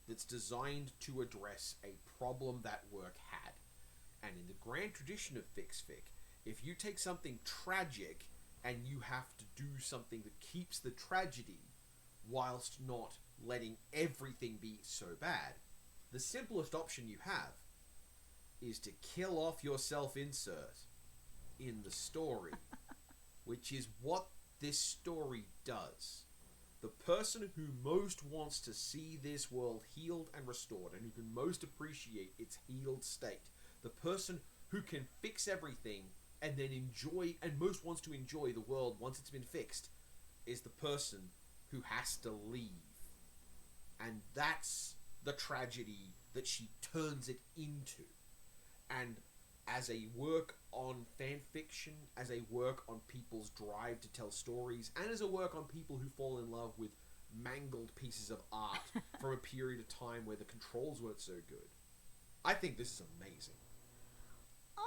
that's designed to address a problem that work had. And in the grand tradition of fic, if you take something tragic and you have to do something that keeps the tragedy whilst not letting everything be so bad, the simplest option you have is to kill off your self-insert in the story, which is what this story does. The person who most wants to see this world healed and restored, and who can most appreciate its healed state, the person who can fix everything and then enjoy, and most wants to enjoy the world once it's been fixed, is the person who has to leave. And that's the tragedy that she turns it into. And as a work on fan fiction, as a work on people's drive to tell stories, and as a work on people who fall in love with mangled pieces of art from a period of time where the controls weren't so good, I think this is amazing. I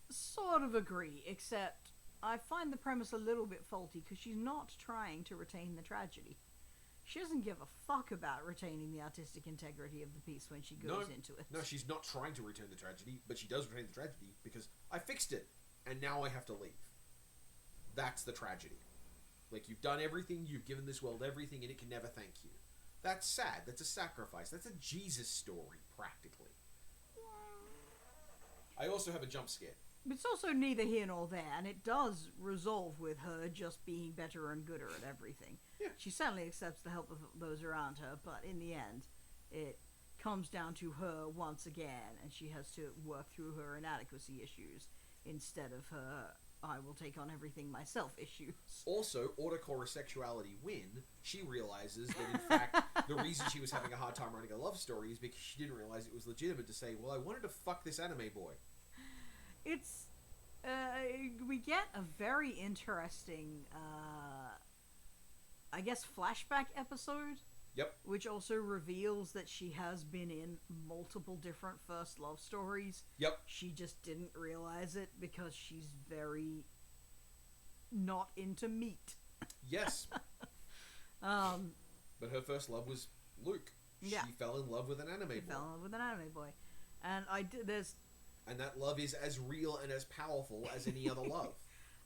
sort of agree, except I find the premise a little bit faulty because she's not trying to retain the tragedy. She doesn't give a fuck about retaining the artistic integrity of the piece when she goes into it. No, she's not trying to return the tragedy, but she does retain the tragedy because I fixed it, and now I have to leave. That's the tragedy. Like, you've done everything, you've given this world everything, and it can never thank you. That's sad. That's a sacrifice. That's a Jesus story, practically. I also have a jump scare. But it's also neither here nor there, and it does resolve with her just being better and gooder at everything. Yeah. She certainly accepts the help of those around her, but in the end, it comes down to her once again, and she has to work through her inadequacy issues instead of her I will take on everything myself issues. Also, autocorrect sexuality win, she realizes that in fact the reason she was having a hard time writing a love story is because she didn't realize it was legitimate to say, well, I wanted to fuck this anime boy. It's we get a very interesting I guess flashback episode. Yep. Which also reveals that she has been in multiple different first love stories. Yep. She just didn't realize it because she's very not into meat. Yes. But her first love was Luke. Yeah. She fell in love with an anime boy. Fell in love with an anime boy. And and that love is as real and as powerful as any other love.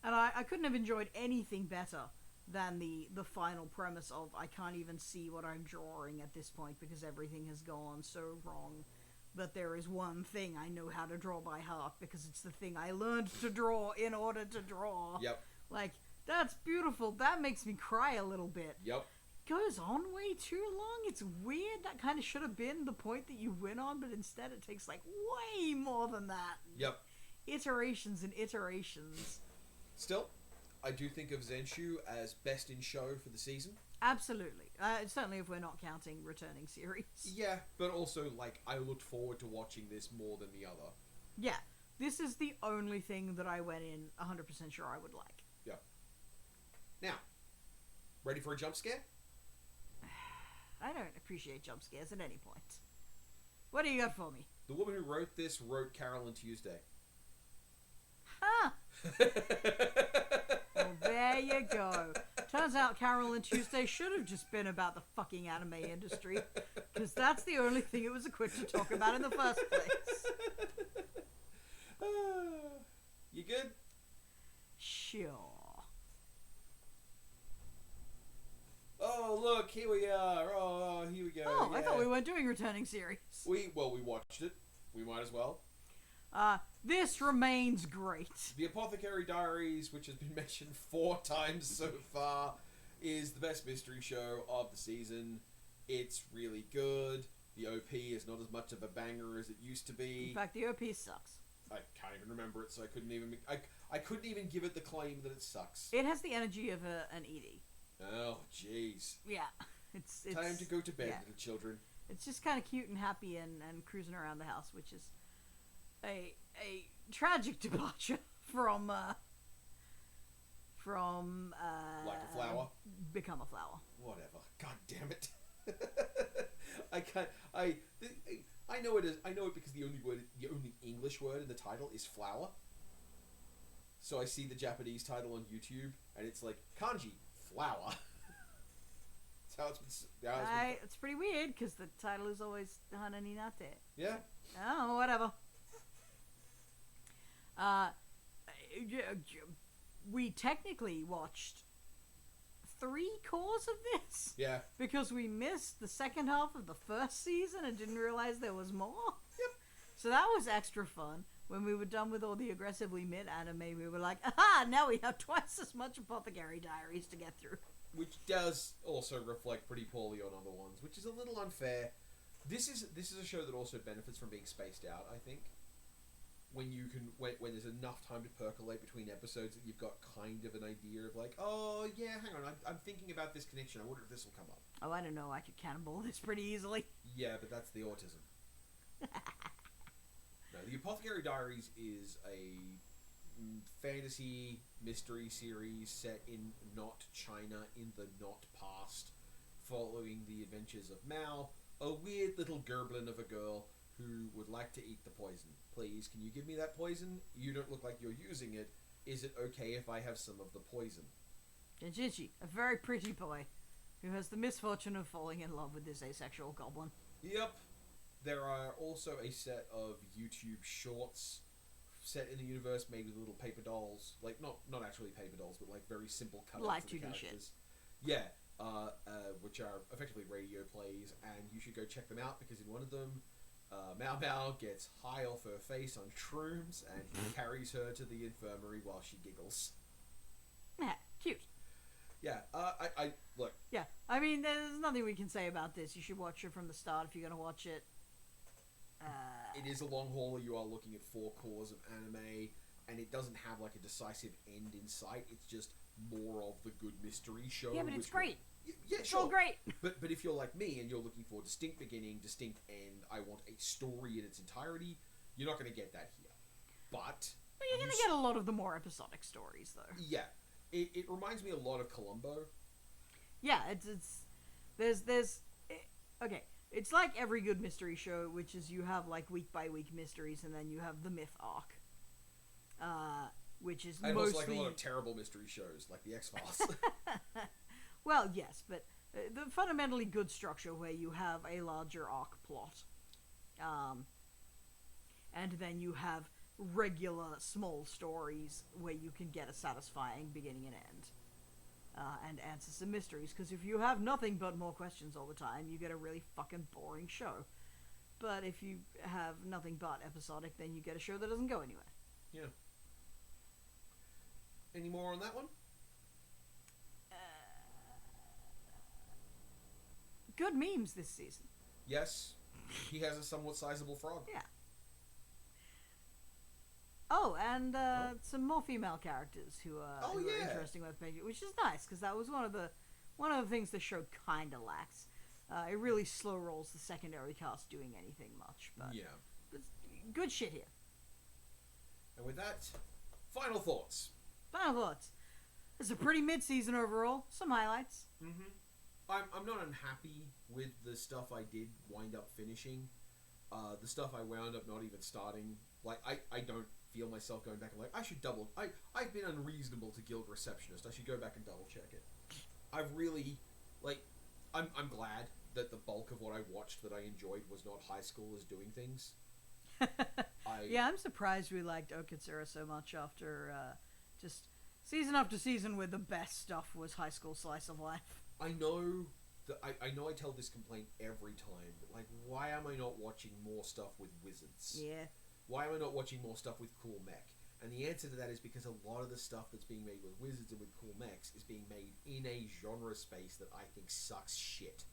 And I couldn't have enjoyed anything better than the final premise of I can't even see what I'm drawing at this point because everything has gone so wrong. But there is one thing I know how to draw by heart because it's the thing I learned to draw in order to draw. Yep. Like, that's beautiful. That makes me cry a little bit. Yep. Goes on way too long. It's weird. That kind of should have been the point that you went on, but instead it takes like way more than that. Yep. Iterations and iterations. Still, I do think of ZENSHUU as best in show for the season. Absolutely. Certainly if we're not counting returning series. Yeah, but also, like, I looked forward to watching this more than the other. Yeah. This is the only thing that I went in 100% sure I would like. Yeah. Now, ready for a jump scare? I don't appreciate jump scares at any point. What do you got for me? The woman who wrote this wrote Carol and Tuesday. Huh! Well, there you go. Turns out Carol and Tuesday should have just been about the fucking anime industry, because that's the only thing it was equipped to talk about in the first place. You good? Sure. Oh, look, here we are. Oh, here we go. Oh, yeah. I thought we weren't doing returning series. We watched it. We might as well. This remains great. The Apothecary Diaries, which has been mentioned 4 times so far, is the best mystery show of the season. It's really good. The OP is not as much of a banger as it used to be. In fact, the OP sucks. I can't even remember it, so I couldn't even... I couldn't even give it the claim that it sucks. It has the energy of an ED. Oh, jeez. Yeah. It's time to go to bed, yeah. little children. It's just kind of cute and happy and cruising around the house, which is a tragic departure from like a flower? Become a flower. Whatever. God damn it. I can't... I know it is. I know it because the only English word in the title is flower. So I see the Japanese title on YouTube, and it's like kanji flower. That's how it's been. It's pretty weird because the title is always Hana ni Natte. Yeah. Oh, whatever. We technically watched 3 cores of this. Yeah. Because we missed the second half of the first season and didn't realize there was more. Yep. So that was extra fun. When we were done with all the aggressively mid anime, we were like, aha, now we have twice as much Apothecary Diaries to get through. Which does also reflect pretty poorly on other ones, which is a little unfair. This is a show that also benefits from being spaced out, I think. When there's enough time to percolate between episodes that you've got kind of an idea of like, oh yeah, hang on, I'm thinking about this connection. I wonder if this will come up. Oh, I don't know. I could cannonball this pretty easily. Yeah, but that's the autism. No, the Apothecary Diaries is a fantasy mystery series set in not China, in the not past, following the adventures of Mao, a weird little gerblin of a girl who would like to eat the poison. Please, can you give me that poison? You don't look like you're using it. Is it okay if I have some of the poison? Genjinshi, a very pretty boy, who has the misfortune of falling in love with this asexual goblin. Yep. There are also a set of YouTube shorts set in the universe made with little paper dolls. Like, not actually paper dolls, but like very simple cutouts Like of the 2D characters. shit. Yeah. Which are effectively radio plays, and you should go check them out because in one of them, Mao Bao gets high off her face on shrooms and he carries her to the infirmary while she giggles. Yeah, cute. Yeah, I look. Yeah, I mean, there's nothing we can say about this. You should watch it from the start if you're gonna watch it. It is a long hauler. You are looking at 4 cores of anime, and it doesn't have like a decisive end in sight. It's just more of the good mystery show. Yeah, but it's great. Yeah, It's sure. all great. But if you're like me and you're looking for distinct beginning, distinct end, I want a story in its entirety, you're not going to get that here. But You're gonna get a lot of the more episodic stories, though. Yeah, it reminds me a lot of Columbo. Yeah, okay. It's like every good mystery show, which is you have like week by week mysteries, and then you have the myth arc, which is I mostly also like a lot of terrible mystery shows, like the X-Files. Well, yes, but the fundamentally good structure where you have a larger arc plot, and then you have regular small stories where you can get a satisfying beginning and end, and answer some mysteries. Because if you have nothing but more questions all the time, you get a really fucking boring show. But if you have nothing but episodic, then you get a show that doesn't go anywhere. Yeah. Any more on that one? Good memes this season. Yes. He has a somewhat sizable frog. Yeah. Oh, and some more female characters who are interesting with pages, which is nice because that was one of the things the show kind of lacks. It really slow rolls the secondary cast doing anything much, but Yeah. it's good shit here. And with that, final thoughts. Final thoughts. It's a pretty mid-season overall. Some highlights. Mm-hmm. I'm not unhappy with the stuff I did wind up finishing. The stuff I wound up not even starting. Like, I don't feel myself going back and like, I should double... I've been unreasonable to Guild Receptionist. I should go back and double check it. I've really... Like, I'm glad that the bulk of what I watched that I enjoyed was not high schoolers doing things. Yeah, I'm surprised we liked Okitsura so much after just season after season where the best stuff was high school slice of life. I know that I know I tell this complaint every time, but like, why am I not watching more stuff with wizards? Yeah. Why am I not watching more stuff with cool mech? And the answer to that is because a lot of the stuff that's being made with wizards and with cool mechs is being made in a genre space that I think sucks shit.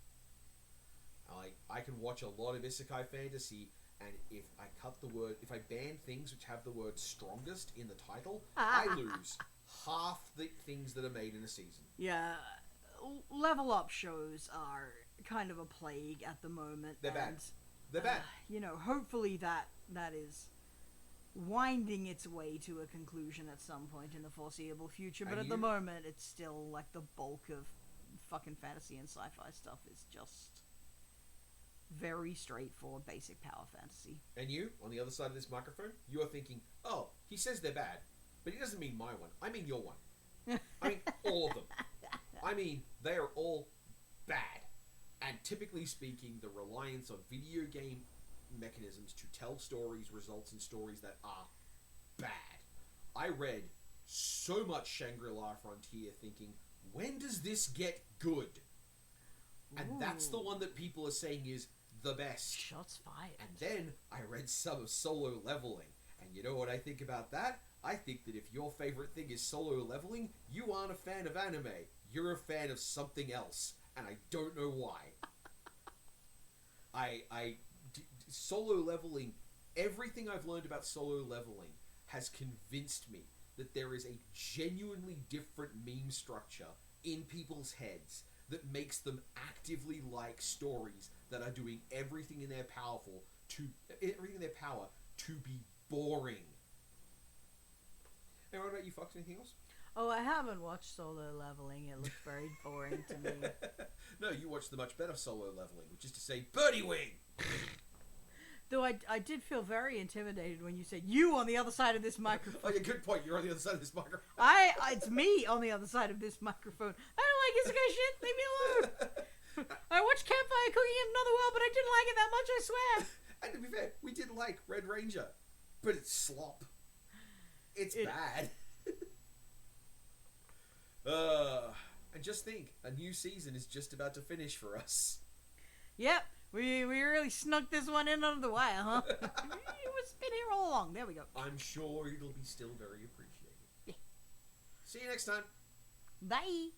I can watch a lot of isekai fantasy, and if I ban things which have the word strongest in the title, I lose half the things that are made in a season. Yeah. Level up shows are kind of a plague at the moment. They're bad. They're bad. Hopefully that is winding its way to a conclusion at some point in the foreseeable future. But at the moment, it's still like the bulk of fucking fantasy and sci-fi stuff is just very straightforward, basic power fantasy. And you, on the other side of this microphone, you are thinking, oh, he says they're bad, but he doesn't mean my one. I mean your one. I mean all of them. I mean, they are all bad. And typically speaking, the reliance on video game mechanisms to tell stories results in stories that are bad. I read so much Shangri-La Frontier thinking, when does this get good? And that's the one that people are saying is the best. Shots fired. And then I read some of Solo Leveling. And you know what I think about that? I think that if your favorite thing is Solo Leveling, you aren't a fan of anime. You're a fan of something else. And I don't know why. Solo Leveling, everything I've learned about Solo Leveling has convinced me that there is a genuinely different meme structure in people's heads that makes them actively like stories that are doing everything in their power to be boring. And what about you, Fox? Anything else? Oh, I haven't watched Solo Leveling. It looks very boring to me. No, you watched the much better Solo Leveling, which is to say, Birdie Wing! Though I did feel very intimidated when you said you on the other side of this microphone. Oh, yeah, good point. You're on the other side of this microphone. It's me on the other side of this microphone. I don't like Isekai shit. Leave me alone. I watched Campfire Cooking in Another World, but I didn't like it that much, I swear. And to be fair, we did like Red Ranger, but it's slop. It's bad. And just think, a new season is just about to finish for us. Yep, we really snuck this one in under the wire, huh? It's been here all along. There we go. I'm sure it'll be still very appreciated. Yeah. See you next time. Bye.